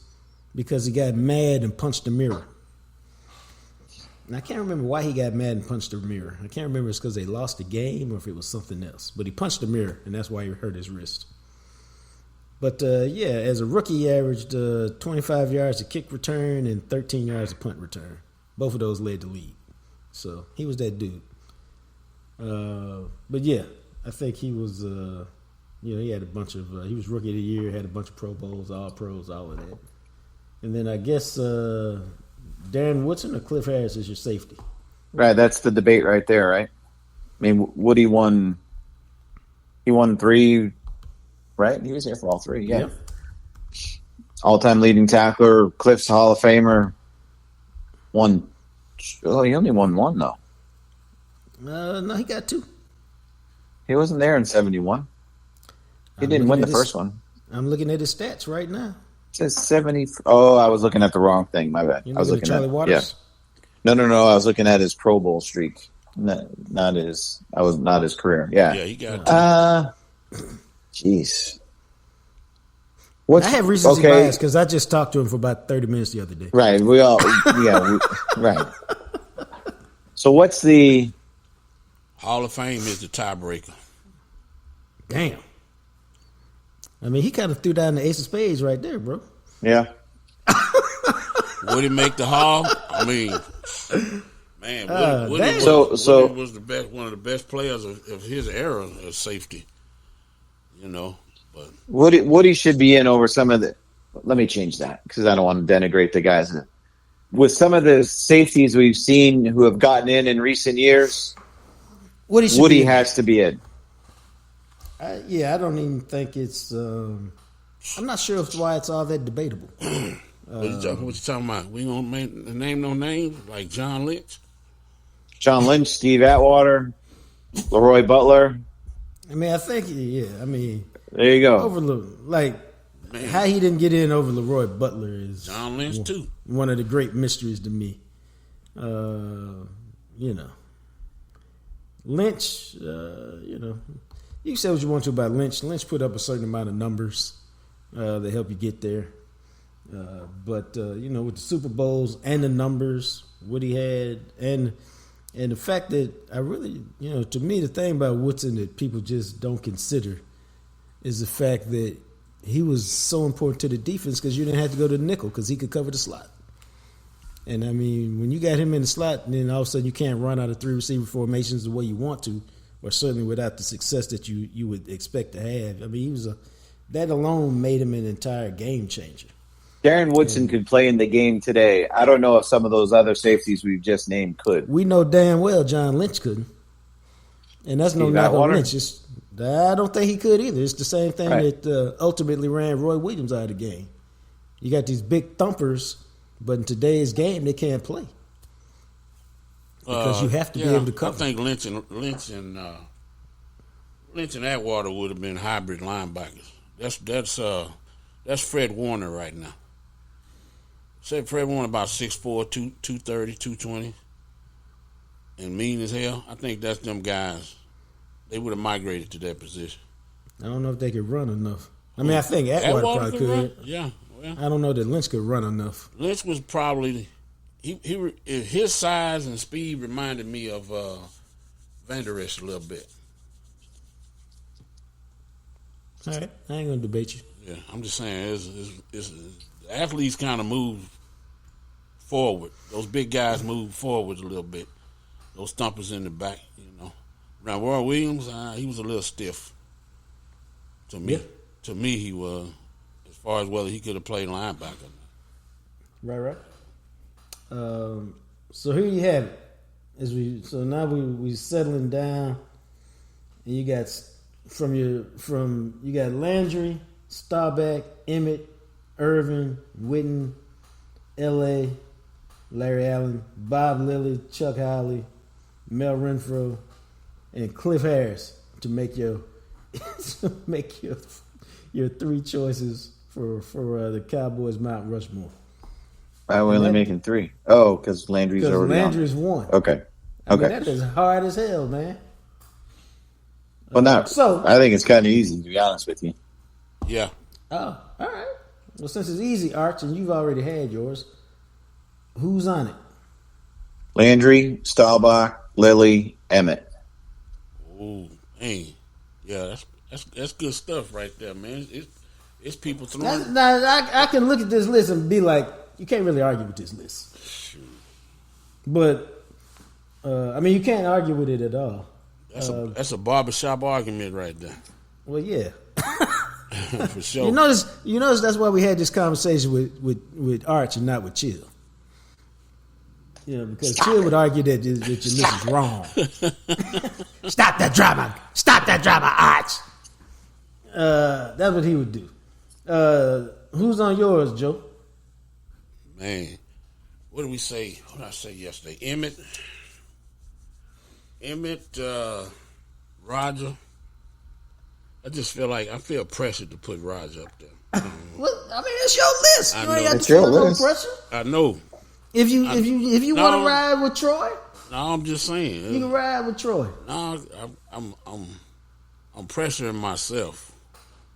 because he got mad and punched the mirror. And I can't remember why he got mad and punched the mirror. I can't remember if it's because they lost the game or if it was something else. But he punched the mirror, and that's why he hurt his wrist. But, as a rookie, he averaged 25 yards a kick return and 13 yards a punt return. Both of those led the league. So he was that dude. But, yeah, I think he was... he had a bunch of he was rookie of the year, had a bunch of Pro Bowls, all pros, all of that. And then I guess Darren Woodson or Cliff Harris is your safety. Right, that's the debate right there, right? I mean, Woody won. He won 3, right? He was here for all 3, yeah. All-time leading tackler, Cliff's Hall of Famer. He only won 1 though. No, he got 2. He wasn't there in 71. He didn't win the first one. I'm looking at his stats right now. It says 70. Oh, I was looking at the wrong thing. My bad. I was looking at Charlie Waters? Yeah. No. I was looking at his Pro Bowl streak. Not his career. Yeah. Yeah, he got 2. Jeez. I have recency bias because I just talked to him for about 30 minutes the other day. Right. Right. So what's the Hall of Fame is the tiebreaker. Damn. I mean, he kind of threw down the ace of spades right there, bro. Yeah. Would he make the Hall? I mean, man, Woody was the best, one of the best players of his era of safety. But Woody should be in over some of the. Let me change that because I don't want to denigrate the guys. With some of the safeties we've seen who have gotten in recent years, Woody has to be in. I don't even think it's. I'm not sure why it's all that debatable. What you talking about? We gonna name no names like John Lynch, Steve Atwater, Leroy Butler. I mean, I think I mean, there you go. How he didn't get in over Leroy Butler is John Lynch too. One of the great mysteries to me. Lynch, you can say what you want to about Lynch. Lynch put up a certain amount of numbers that help you get there. But with the Super Bowls and the numbers, what he had, and the fact that I really, to me, the thing about Woodson that people just don't consider is the fact that he was so important to the defense because you didn't have to go to the nickel because he could cover the slot. And, I mean, when you got him in the slot, and then all of a sudden you can't run out of 3 receiver formations the way you want to, or certainly without the success that you would expect to have. I mean, that alone made him an entire game changer. Darren Woodson could play in the game today. I don't know if some of those other safeties we've just named could. We know damn well John Lynch couldn't. And that's no knock on Lynch. I don't think he could either. It's the same thing Right. that ultimately ran Roy Williams out of the game. You got these big thumpers, but in today's game, they can't play because you have to be able to cover. I think Lynch and Atwater would have been hybrid linebackers. That's Fred Warner right now. Say Fred Warner about 6'4", 230, 220, and mean as hell. I think that's them guys. They would have migrated to that position. I don't know if they could run enough. I mean, I think Atwater probably could. Run? Yeah. Well, I don't know that Lynch could run enough. Lynch was probably his size and speed reminded me of Van Der Esch a little bit. All right, I ain't gonna debate you. Yeah, I'm just saying, the athletes kind of move forward. Those big guys move forward a little bit. Those thumpers in the back, you know. Now, Roy Williams, he was a little stiff. To me, Yeah. To me, he was, as far as whether he could have played linebacker. Right. So here you have it. So now we settling down, and you got you got Landry, Staubach, Emmett, Irvin, Witten, L.A., Larry Allen, Bob Lilly, Chuck Howley, Mel Renfro, and Cliff Harris to make your your three choices for the Cowboys Mount Rushmore. Why are we only making 3? Oh, because Landry's already Landry's on. one. Okay. I mean, that is hard as hell, man. Well, not. So I think it's kind of easy, to be honest with you. Yeah. Oh, all right. Well, since it's easy, Arch, and you've already had yours, who's on it? Landry, Staubach, Lilly, Emmett. Ooh, man. Yeah, that's good stuff right there, man. It's people throwing. I can look at this list and be like, you can't really argue with this list. Shoot. But I mean, you can't argue with it at all. That's a barbershop argument right there. Well, yeah. For sure. You notice that's why we had this conversation with Arch and not with Chill. You know, because Chill would argue that your list is wrong. Stop that drama, Arch. That's what he would do. Who's on yours, Joe? Man, what did we say? What did I say yesterday? Emmett, Roger. I just feel pressured to put Roger up there. Well, I mean, it's your list. I You ain't know. got It's to your feel no list. pressure. I know. If you want to No. ride with Troy, No, I'm just saying. you can ride with Troy. No, I'm pressuring myself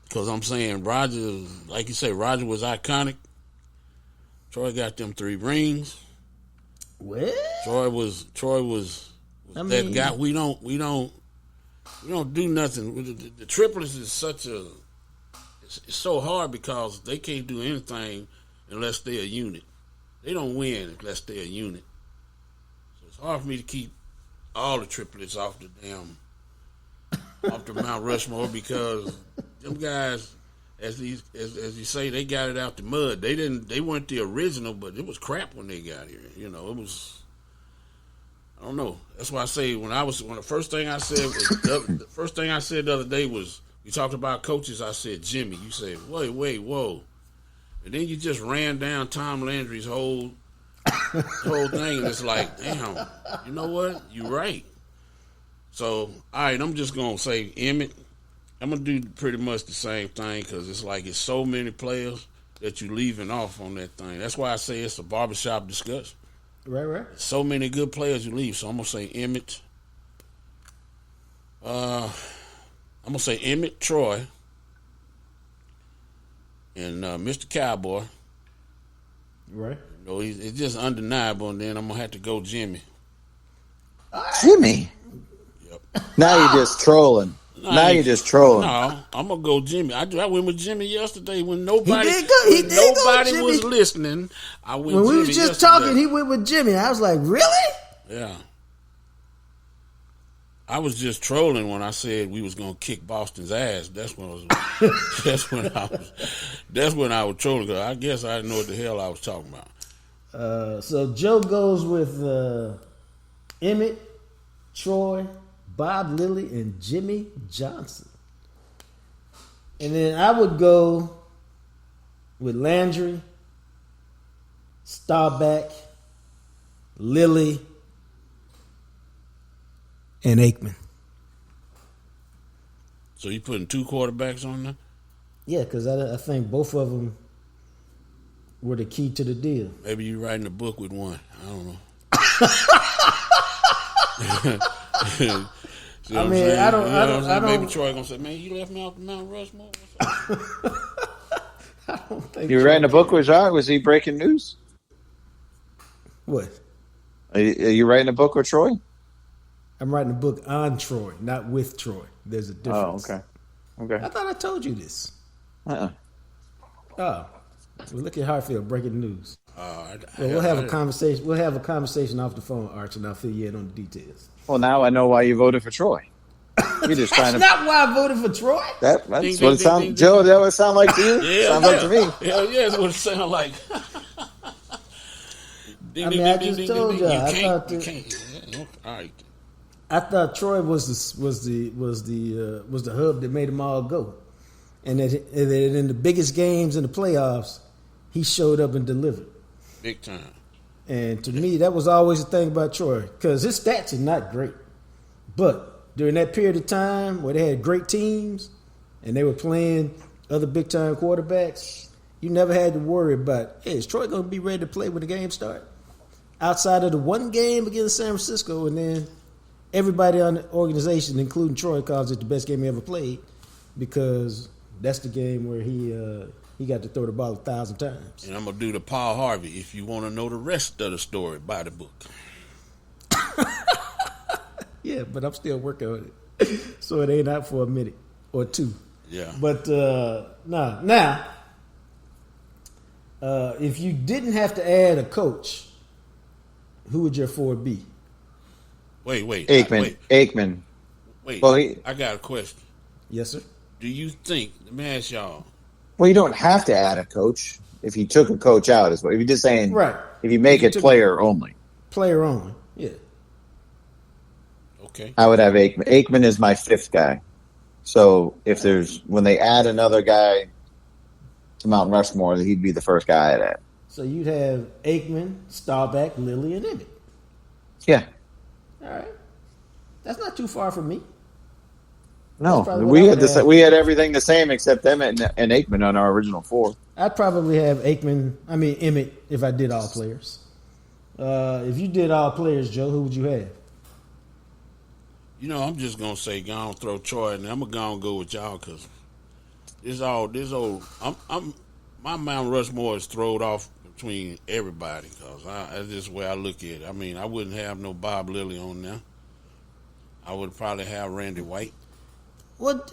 because I'm saying Roger, like you say, Roger was iconic. Troy got them 3 rings. Well, Troy was I that mean- guy. We don't do nothing. The triplets is it's so hard because they can't do anything unless they're a unit. They don't win unless they're a unit. So it's hard for me to keep all the triplets off the Mount Rushmore because them guys, as you say, they got it out the mud. They weren't the original, but it was crap when they got here. You know, it was. I don't know. That's why I say the first thing I said the other day was we talked about coaches. I said Jimmy. You said wait, whoa, and then you just ran down Tom Landry's whole thing, and it's like, damn, you know what? You're right. So, all right, I'm just gonna say Emmett. I'm gonna do pretty much the same thing because it's so many players that you're leaving off on that thing. That's why I say it's a barbershop discussion. right. So many good players you leave. So I'm gonna say Emmett. I'm gonna say Emmett, Troy, and Mr. Cowboy. Right. You know, it's just undeniable. And then I'm gonna have to go Jimmy. Jimmy. Yep. Now you're just trolling. You're just trolling. No, I'm gonna go Jimmy. I went with Jimmy yesterday when nobody, He did go, nobody Jimmy. was listening. I went. When we Jimmy was just yesterday. talking, he went with Jimmy. I was like, really? Yeah. I was just trolling when I said we was gonna kick Boston's ass. That's when I was trolling because I guess I didn't know what the hell I was talking about. So Joe goes with Emmett, Troy, Bob Lilly, and Jimmy Johnson. And then I would go with Landry, Staubach, Lilly, and Aikman. So you putting 2 quarterbacks on there? Yeah, because I think both of them were the key to the deal. Maybe you writing a book with one. I don't know. See what I'm saying? I don't. Maybe Troy gonna say, "Man, you left me off the Mount Rushmore." I don't think You writing a book with Jacques? Was he breaking news? What? Are you writing a book with Troy? I'm writing a book on Troy, not with Troy. There's a difference. Oh, okay. I thought I told you this. Uh-uh. Oh, well, look at Hartfield breaking news. I We'll have a conversation. We'll have a conversation off the phone, Arch, and I'll fill you in on the details. Well, now I know why you voted for Troy. You're just trying That's to. not why I voted for Troy. That's Ding, what it ding, sounds. ding, Joe, ding. that what it sound like to you? Yeah, Sounds like to me. Hell yeah, that's what it sounds like. I mean, I just told y'all. I thought you that- can't. Yeah, all right. I thought Troy was the hub that made them all go, and that in the biggest games in the playoffs, he showed up and delivered. Big time. And to me, that was always the thing about Troy, because his stats are not great, but during that period of time where they had great teams and they were playing other big time quarterbacks, you never had to worry about, hey, is Troy going to be ready to play when the game starts? Outside of the one game against San Francisco, and then everybody on the organization, including Troy, calls it the best game he ever played, because that's the game where he got to throw the ball 1,000 times. And I'm going to do the Paul Harvey. If you want to know the rest of the story, buy the book. Yeah, but I'm still working on it. So it ain't out for a minute or two. Yeah. But now, if you didn't have to add a coach, who would your forward be? Wait. Aikman. Wait. Well, I got a question. Yes, sir. Do you think, let me ask y'all, Well, you don't have to add a coach if you took a coach out. Is what if you're just saying. Right. If you make it player only, Player only. Yeah. okay. I would have Aikman. Aikman is my 5th guy. So when they add another guy to Mount Rushmore, he'd be the first guy I'd add. So you'd have Aikman, Staubach, Lilly, and Emmett. Yeah. All right. That's not too far from me. No, probably we what had I would we had everything the same except Emmett and Aikman on our original 4. I'd probably have Emmett if I did all players. If you did all players, Joe, who would you have? You know, I'm just going to say, go on, throw Troy, and I'm going to go with y'all because my Mount Rushmore is thrown off between everybody because that's just the way I look at it. I mean, I wouldn't have no Bob Lilly on there. I would probably have Randy White. Well,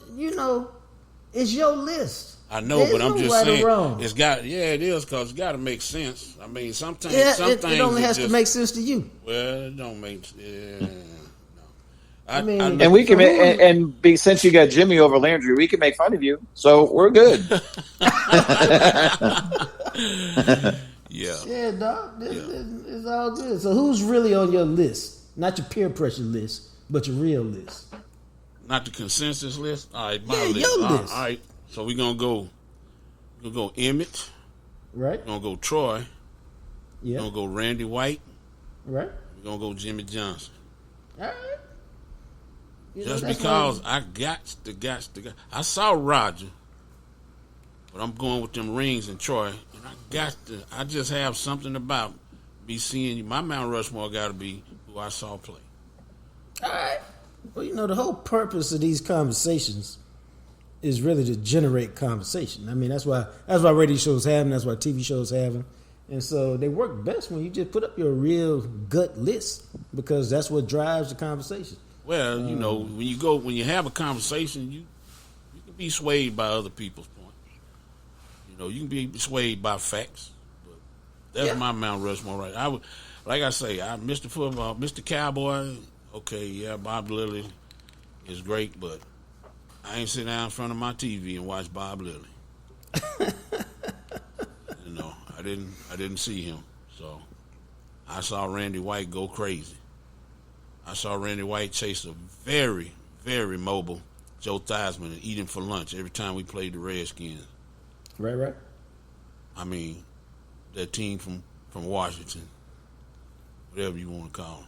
it's your list. I know, There's but I'm no just right or saying wrong. it is because it's got to make sense. I mean, sometimes Yeah, some it things only has just, to make sense to you. Well, it don't make. No. I mean, And we can So since you got Jimmy over Landry, we can make fun of you. So we're good. Yeah. Yeah, dog. It's all good. So who's really on your list? Not your peer pressure list, but your real list. Not the consensus list. All right, my Yeah, list. your All list. right. So we're gonna go Emmett. Right? We're gonna go Troy. Yeah. We're gonna go Randy White. Right? We're gonna go Jimmy Johnson. All right. Just that's because why- I got to. I saw Roger, but I'm going with them rings and Troy, and I just have something about me seeing you. My Mount Rushmore got to be who I saw play. All right. Well, the whole purpose of these conversations is really to generate conversation. I mean, that's why radio shows have them. That's why TV shows have them. And so they work best when you just put up your real gut list because that's what drives the conversation. Well, when you have a conversation, you can be swayed by other people's points. You can be swayed by facts. But that's my Mount Rushmore, right? Like I say, Mr. Football, Mr. Cowboy. Okay, yeah, Bob Lilly is great, but I ain't sit down in front of my TV and watch Bob Lilly. I didn't see him, so I saw Randy White go crazy. I saw Randy White chase a very, very mobile Joe Theismann and eat him for lunch every time we played the Redskins. Right. I mean, that team from Washington, whatever you want to call them.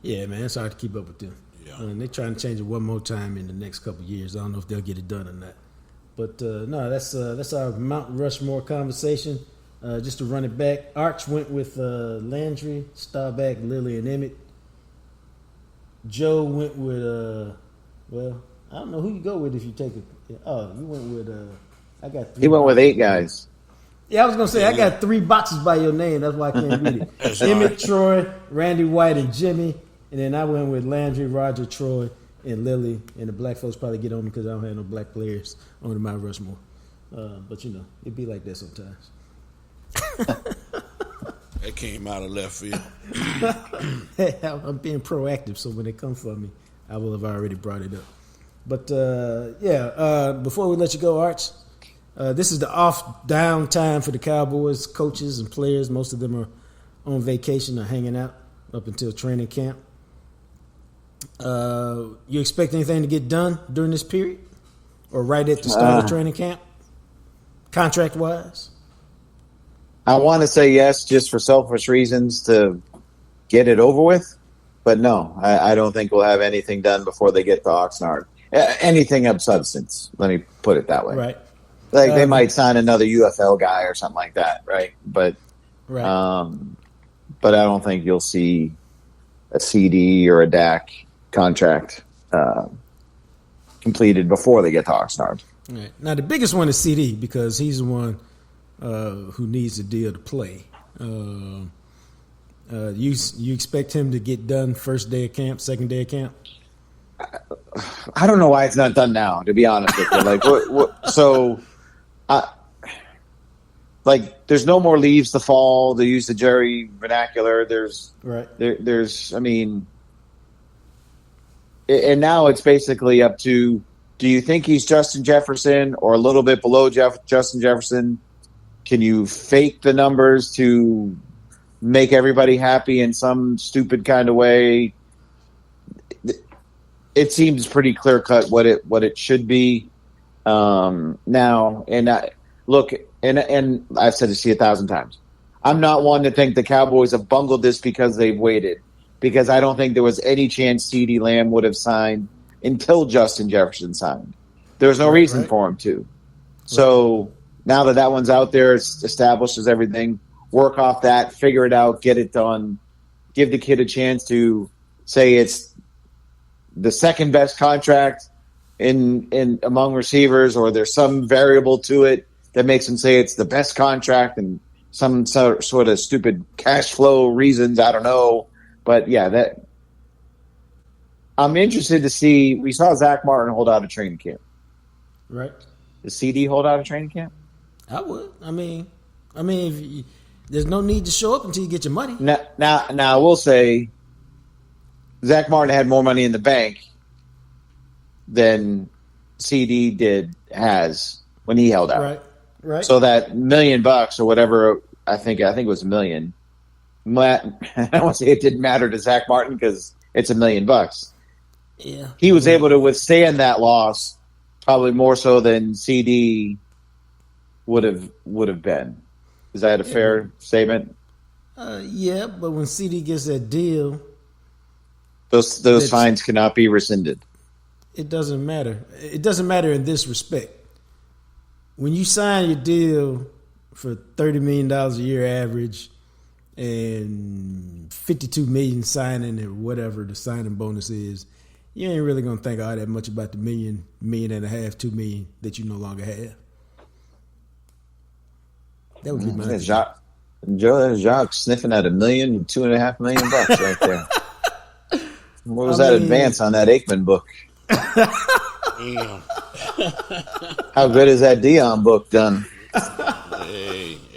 Yeah, man, it's hard to keep up with them. Yeah. They're trying to change it one more time in the next couple of years. I don't know if they'll get it done or not. But no, that's our Mount Rushmore conversation. Just to run it back, Arch went with Landry, Staubach, Lilly, and Emmett. Joe went with well, I don't know who you go with if you take it. Oh, you went with I got 3. He went with 8 guys. Yeah, I was gonna say I got 3 boxes by your name. That's why I can't read it. Emmett, Troy, Randy White, and Jimmy. And then I went with Landry, Roger, Troy, and Lilly. And the black folks probably get on me because I don't have no black players on the Mount Rushmore. But you know, it be like that sometimes. That came out of left field. Hey, I'm being proactive, so when they come for me, I will have already brought it up. But before we let you go, Arch, this is the off-down time for the Cowboys coaches and players. Most of them are on vacation or hanging out up until training camp. You expect anything to get done during this period, or right at the start of training camp, contract-wise? I want to say yes, just for selfish reasons to get it over with. But no, I don't think we'll have anything done before they get to Oxnard. Anything of substance, let me put it that way. Right. Like they might sign another UFL guy or something like that, right? But right. But I don't think you'll see a CD or a DAC contract completed before they get to Oxnard. Right. Now the biggest one is CD because he's the one who needs the deal to play. You expect him to get done first day of camp, second day of camp? I don't know why it's not done now, to be honest with you. There's no more leaves to fall, to use the Jerry vernacular. And now it's basically up to, do you think he's Justin Jefferson or a little bit below Justin Jefferson? Can you fake the numbers to make everybody happy in some stupid kind of way? It seems pretty clear cut what it should be now. And I've said this to you 1,000 times. I'm not one to think the Cowboys have bungled this because they've waited, because I don't think there was any chance CeeDee Lamb would have signed until Justin Jefferson signed. There was no reason for him to. So now that one's out there, it's established as everything. Work off that, figure it out, get it done. Give the kid a chance to say it's the second best contract in among receivers, or there's some variable to it that makes him say it's the best contract, and some sort of stupid cash flow reasons. I don't know, but yeah, that I'm interested to see. We saw Zach Martin hold out of training camp. Right. Does CD hold out of training camp? I would. I mean, there's no need to show up until you get your money. Now, I will say, Zach Martin had more money in the bank than CD has when he held out. Right. So that $1 million or whatever, I think it was $1 million. I don't want to say it didn't matter to Zach Martin because it's $1 million. Yeah. He was able to withstand that loss probably more so than CD would have been. Is that a fair statement? Yeah, but when CD gets that deal, those fines cannot be rescinded. It doesn't matter. It doesn't matter in this respect. When you sign your deal for $30 million a year average and $52 million signing or whatever the signing bonus is, you ain't really gonna think all that much about the $1.5 million, $2 million that you no longer have. That would be my Jacques sniffing at $1 million, $2.5 million right there. What was that advance on that Aikman book? Damn. How good is that Dion book done? Hey.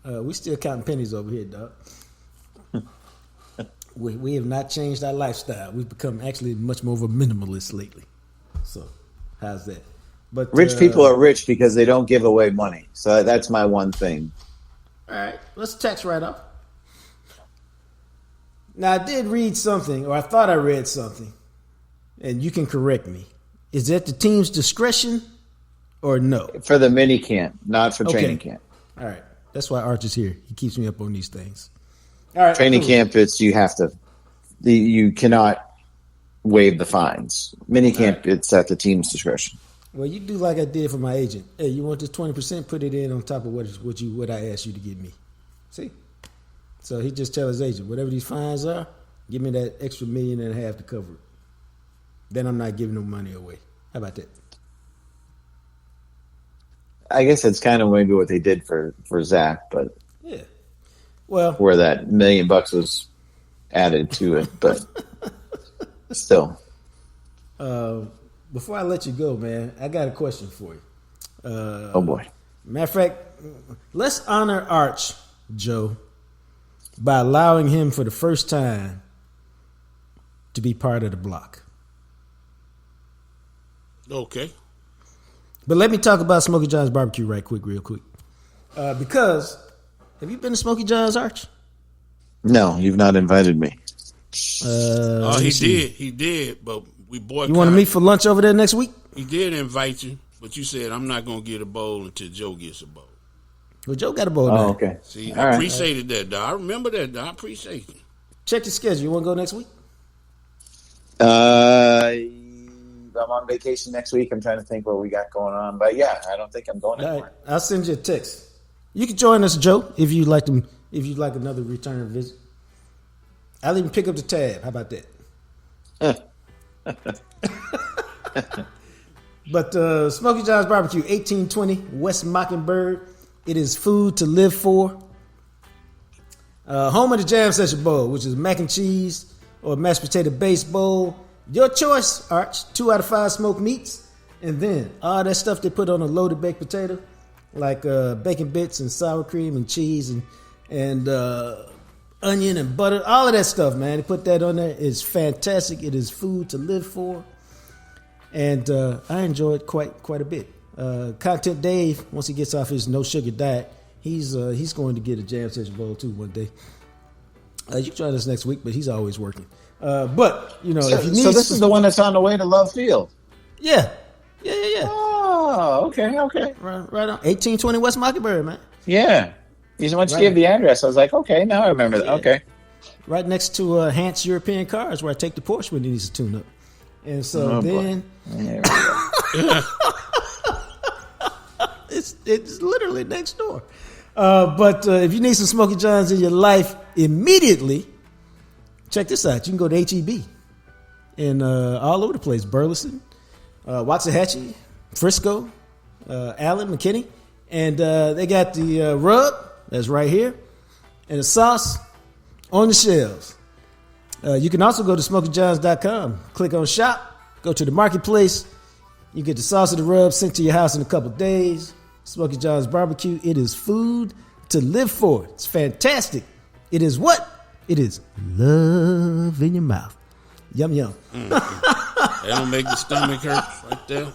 We still counting pennies over here, dog. We have not changed our lifestyle. We've become actually much more of a minimalist lately. So, how's that? But rich people are rich because they don't give away money. So that's my one thing. All right, let's tax right off. Now, I did read something, or I thought I read something. and you can correct me. Is that the team's discretion or no? For the mini camp, not for training camp. All right. That's why Arch is here. He keeps me up on these things. All right. Training camp, you cannot waive the fines. Mini camp, it's at the team's discretion. Well, you do like I did for my agent. Hey, you want this 20%? Put it in on top of what I asked you to give me. See? So he just tell his agent, whatever these fines are, give me that extra $1.5 million to cover it. Then I'm not giving no money away. How about that? I guess that's kind of maybe what they did for Zach, but yeah, well, where that $1 million was added to it, but still. Before I let you go, man, I got a question for you. Oh boy! Matter of fact, let's honor Arch, Joe, by allowing him for the first time to be part of the block. Okay. But let me talk about Smokey John's barbecue real quick. Because, have you been to Smokey John's, Arch? No, you've not invited me. He did, but we boycotted. You want to meet for lunch over there next week? He did invite you, but you said, I'm not going to get a bowl until Joe gets a bowl. Well, Joe got a bowl now. Oh, okay. See, I appreciated that, dog. I remember that, dog. I appreciate you. Check your schedule. You want to go next week? I'm on vacation next week. I'm trying to think what we got going on. But yeah, I don't think I'm going anymore. Right. I'll send you a text. You can join us, Joe, if you'd like another return visit. I'll even pick up the tab. How about that? But Smokey John's Barbecue, 1820 West Mockingbird. It is food to live for. Home of the Jam Session Bowl, which is mac and cheese or mashed potato base bowl. Your choice, Arch. 2 out of 5 smoked meats. And then all that stuff they put on a loaded baked potato, like bacon bits and sour cream and cheese and onion and butter. All of that stuff, man. They put that on there. It's fantastic. It is food to live for. And I enjoy it quite a bit. Content Dave, once he gets off his no sugar diet, he's going to get a Jam Session Bowl too one day. You can join us next week, but he's always working. But if you need, so this is the one that's on the way to Love Field. Yeah. Oh, okay. Right on 1820 West Mockingbird, man. Yeah. He's once gave the address. I was like, okay, now I remember that. Yeah. Okay. Right next to Hans European Cars, where I take the Porsche when it needs to tune up. And so it's literally next door. But if you need some Smokey John's in your life immediately, check this out. You can go to HEB and all over the place. Burleson, Waxahachie, Frisco, Allen, McKinney. And they got the rub that's right here and the sauce on the shelves. You can also go to SmokeyJohns.com, click on shop, go to the marketplace. You get the sauce of the rub sent to your house in a couple days. Smokey John's Barbecue. It is food to live for. It's fantastic. It is what? It is love in your mouth. Yum, yum. That don't make the stomach hurt right there.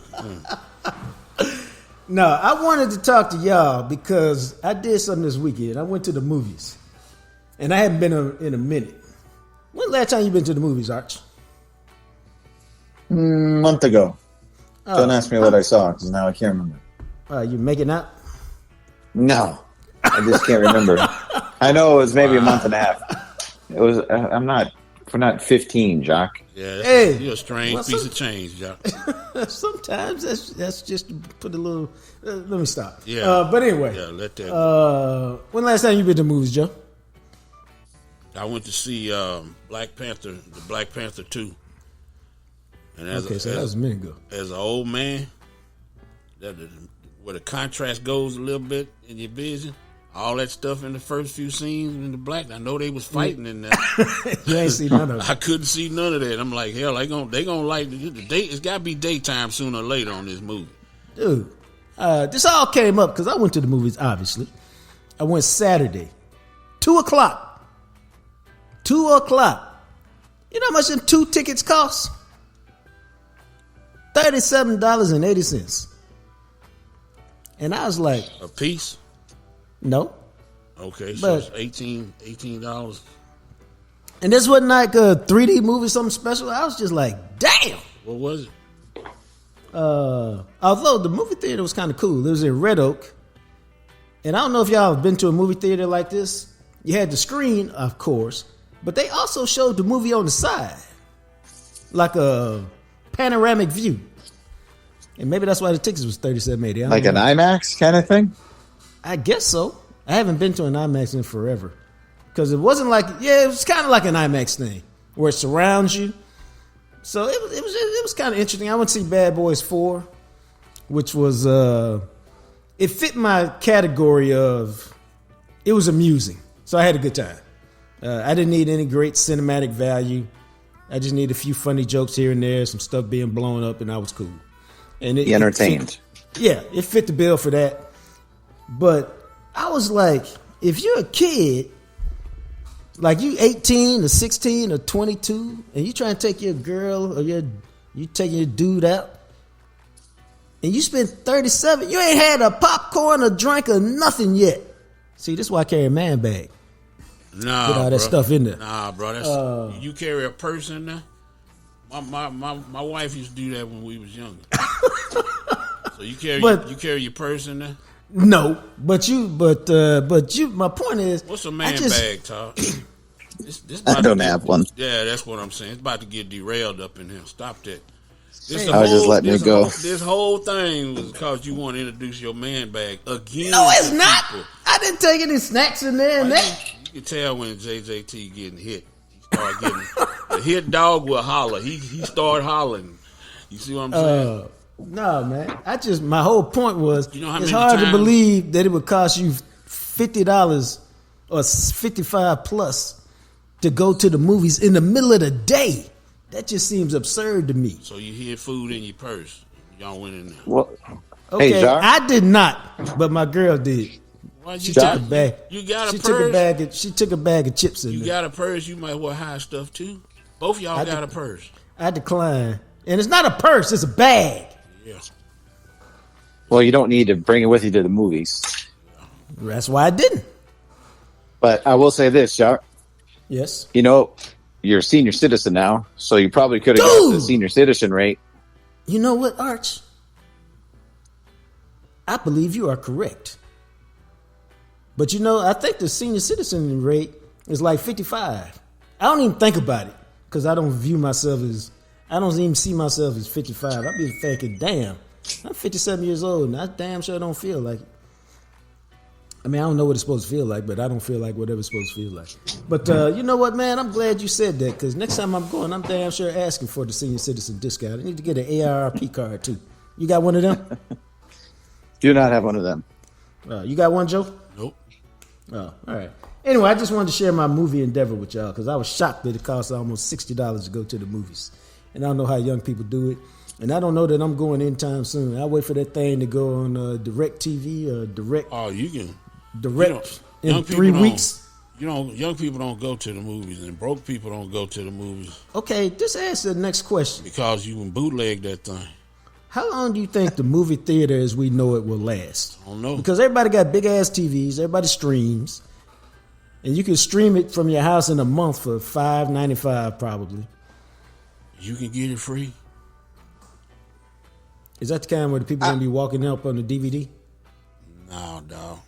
No, I wanted to talk to y'all because I did something this weekend. I went to the movies. And I hadn't been in a minute. When last time you been to the movies, Arch? Month ago. Don't ask me what I saw because now I can't remember. You making out? No, I just can't remember. I know it was maybe a month and a half. It was. We're not 15, Jacques. Yeah, you're a strange piece of change, Jacques. Sometimes that's just to put a little. Let me stop. Yeah. But anyway. Yeah, let that. When last time you been to the movies, Joe? I went to see Black Panther, the Black Panther 2. And So that was a minute ago. As an old man, where the contrast goes a little bit in your vision, all that stuff in the first few scenes in the black, I know they was fighting in that. You ain't seen none of it. I couldn't see none of that. I'm like, hell, they gonna like the day. It's got to be daytime sooner or later on this movie. Dude, this all came up because I went to the movies, obviously. I went Saturday, 2 o'clock. 2 o'clock. You know how much them 2 tickets cost? $37.80. And I was like, A piece? no. Okay, so But- it's $18. And this wasn't like a 3D movie, something special. I was just like, damn. What was it? Although the movie theater was kind of cool. It was in Red Oak. And I don't know if y'all have been to a movie theater like this. You had the screen, of course, but they also showed the movie on the side, like a panoramic view. And maybe that's why the tickets was $37.80. Like an IMAX kind of thing? I guess so. I haven't been to an IMAX in forever. Because it wasn't like, it was kind of like an IMAX thing where it surrounds you. So it was kind of interesting. I went to see Bad Boys 4, which was, it fit my category of, it was amusing. So I had a good time. I didn't need any great cinematic value. I just needed a few funny jokes here and there, some stuff being blown up, and I was cool. And it entertained. It fit the bill for that. But I was like, if you're a kid, like you 18 or 16 or 22, and you trying to take your girl or you taking your dude out, and you spend $37, you ain't had a popcorn, a drink, or nothing yet. See, this is why I carry a man bag. Nah, put all that stuff in there. Nah, bro, that's you carry a purse in there. My wife used to do that when we was younger. So you carry your purse in there. No, but you. My point is, what's a man bag, Todd? This I don't have one. Yeah, that's what I'm saying. It's about to get derailed up in here. Stop that. I was just letting it go. This whole thing was because you want to introduce your man bag again. No, it's not. I didn't take any snacks in there. And you can tell when JJT getting hit. He start getting the hit dog will holler. He start hollering. You see what I'm saying? No, man. My whole point was, it's hard to times? believe that it would cost you $50 or $55 plus to go to the movies in the middle of the day. That just seems absurd to me. So you hid food in your purse. Y'all went in there. Well, okay, hey, Jacques? I did not, but my girl did. She took a bag. You got a she purse. She took a bag of chips in there. You got a purse. You might well hide stuff too. Both of y'all got a purse. I decline, and it's not a purse; it's a bag. Yeah. Well, you don't need to bring it with you to the movies. That's why I didn't. But I will say this, Jacques. Yes. You know, you're a senior citizen now, so you probably could have got the senior citizen rate. You know what, Arch? I believe you are correct. But I think the senior citizen rate is like 55. I don't even think about it because I don't view myself as, I don't even see myself as 55. I be thinking, damn, I'm 57 years old and I damn sure don't feel like it. I mean, I don't know what it's supposed to feel like, but I don't feel like whatever it's supposed to feel like. But you know what, man? I'm glad you said that because next time I'm going, I'm damn sure asking for the senior citizen discount. I need to get an ARP card too. You got one of them? Do not have one of them. You got one, Joe? Nope. Oh, all right. Anyway, I just wanted to share my movie endeavor with y'all because I was shocked that it costs almost $60 to go to the movies. And I don't know how young people do it. And I don't know that I'm going anytime soon. I wait for that thing to go on DirecTV or Direct. Oh, you can. Direct in 3 weeks. Young people don't go to the movies, and broke people don't go to the movies. Okay, just answer the next question. Because you can bootleg that thing. How long do you think the movie theater as we know it will last? I don't know. Because everybody got big ass TVs, everybody streams, and you can stream it from your house in a month for $5.95 probably. You can get it free. Is that the kind where the people gonna be walking up on the DVD? No, dog.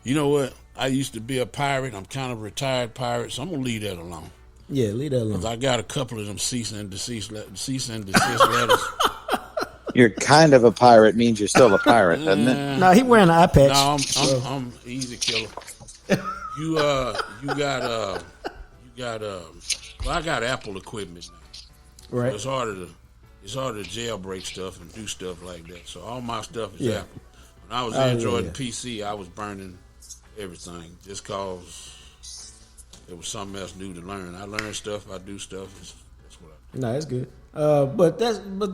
You know what? I used to be a pirate. I'm kind of a retired pirate, so I'm gonna leave that alone. Yeah, leave that alone. 'Cause I got a couple of them cease and desist letters. You're kind of a pirate means you're still a pirate, doesn't it? No, he wearing an eye patch. No, I'm easy killer. You got well, I got Apple equipment now. Right. So it's harder to jailbreak stuff and do stuff like that. So all my stuff is Apple. When I was Android and PC, I was burning everything just cause there was something else new to learn. I learn stuff, I do stuff. That's what I do. No, that's good. But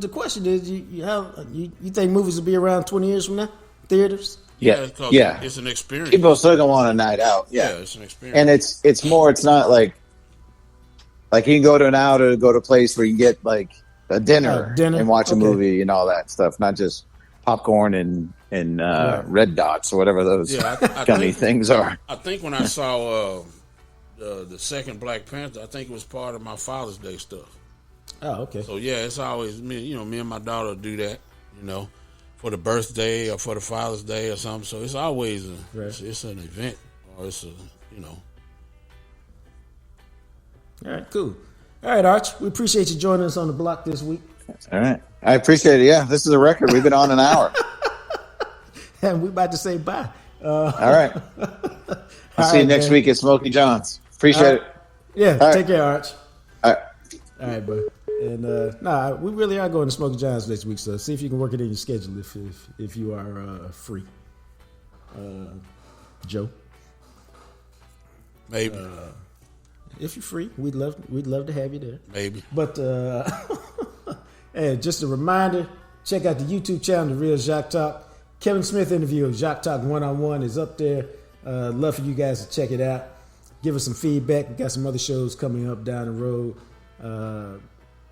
the question is, you think movies will be around 20 years from now? Theaters? Yeah. It's an experience. People still gonna want a night out. Yeah, it's an experience. And it's more. It's not like you can go to a place where you can get like a dinner and watch a movie and all that stuff, not just popcorn and Red Dots or whatever those gummy things are. I think when I saw the second Black Panther, I think it was part of my Father's Day stuff. Oh, okay. So yeah, it's always me and my daughter do that, for the birthday or for the Father's Day or something. So it's always it's an event, or it's All right, cool. All right, Arch, we appreciate you joining us on the block this week. All right. I appreciate it. Yeah, this is a record. We've been on an hour. And we about to say bye. All right. I'll see you next week at Smokey John's. Appreciate it. Yeah, All take care, Arch. All right. All right, bud. And we really are going to Smokey John's next week, so see if you can work it in your schedule if you are free. Joe, maybe if you're free, we'd love to have you there. Maybe, but and just a reminder: check out the YouTube channel, The Real Jacques Talk. Kevin Smith interview of Jacques Talk 1-on-1 is up there. Love for you guys to check it out. Give us some feedback. We got some other shows coming up down the road.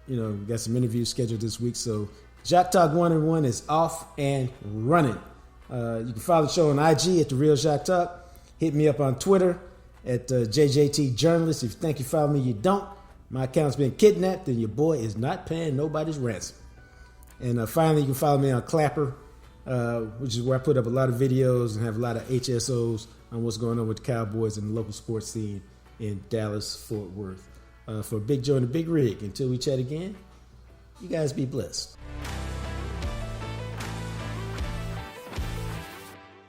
We got some interviews scheduled this week. So Jacques Talk 1-on-1 is off and running. You can follow the show on IG at The Real Jacques Talk. Hit me up on Twitter at JJT Journalist. If you think you follow me, you don't. My account's been kidnapped and your boy is not paying nobody's ransom. And finally, you can follow me on Clapper, which is where I put up a lot of videos and have a lot of HSOs on what's going on with the Cowboys and the local sports scene in Dallas, Fort Worth. For Big Joe and the Big Rig, until we chat again, you guys be blessed.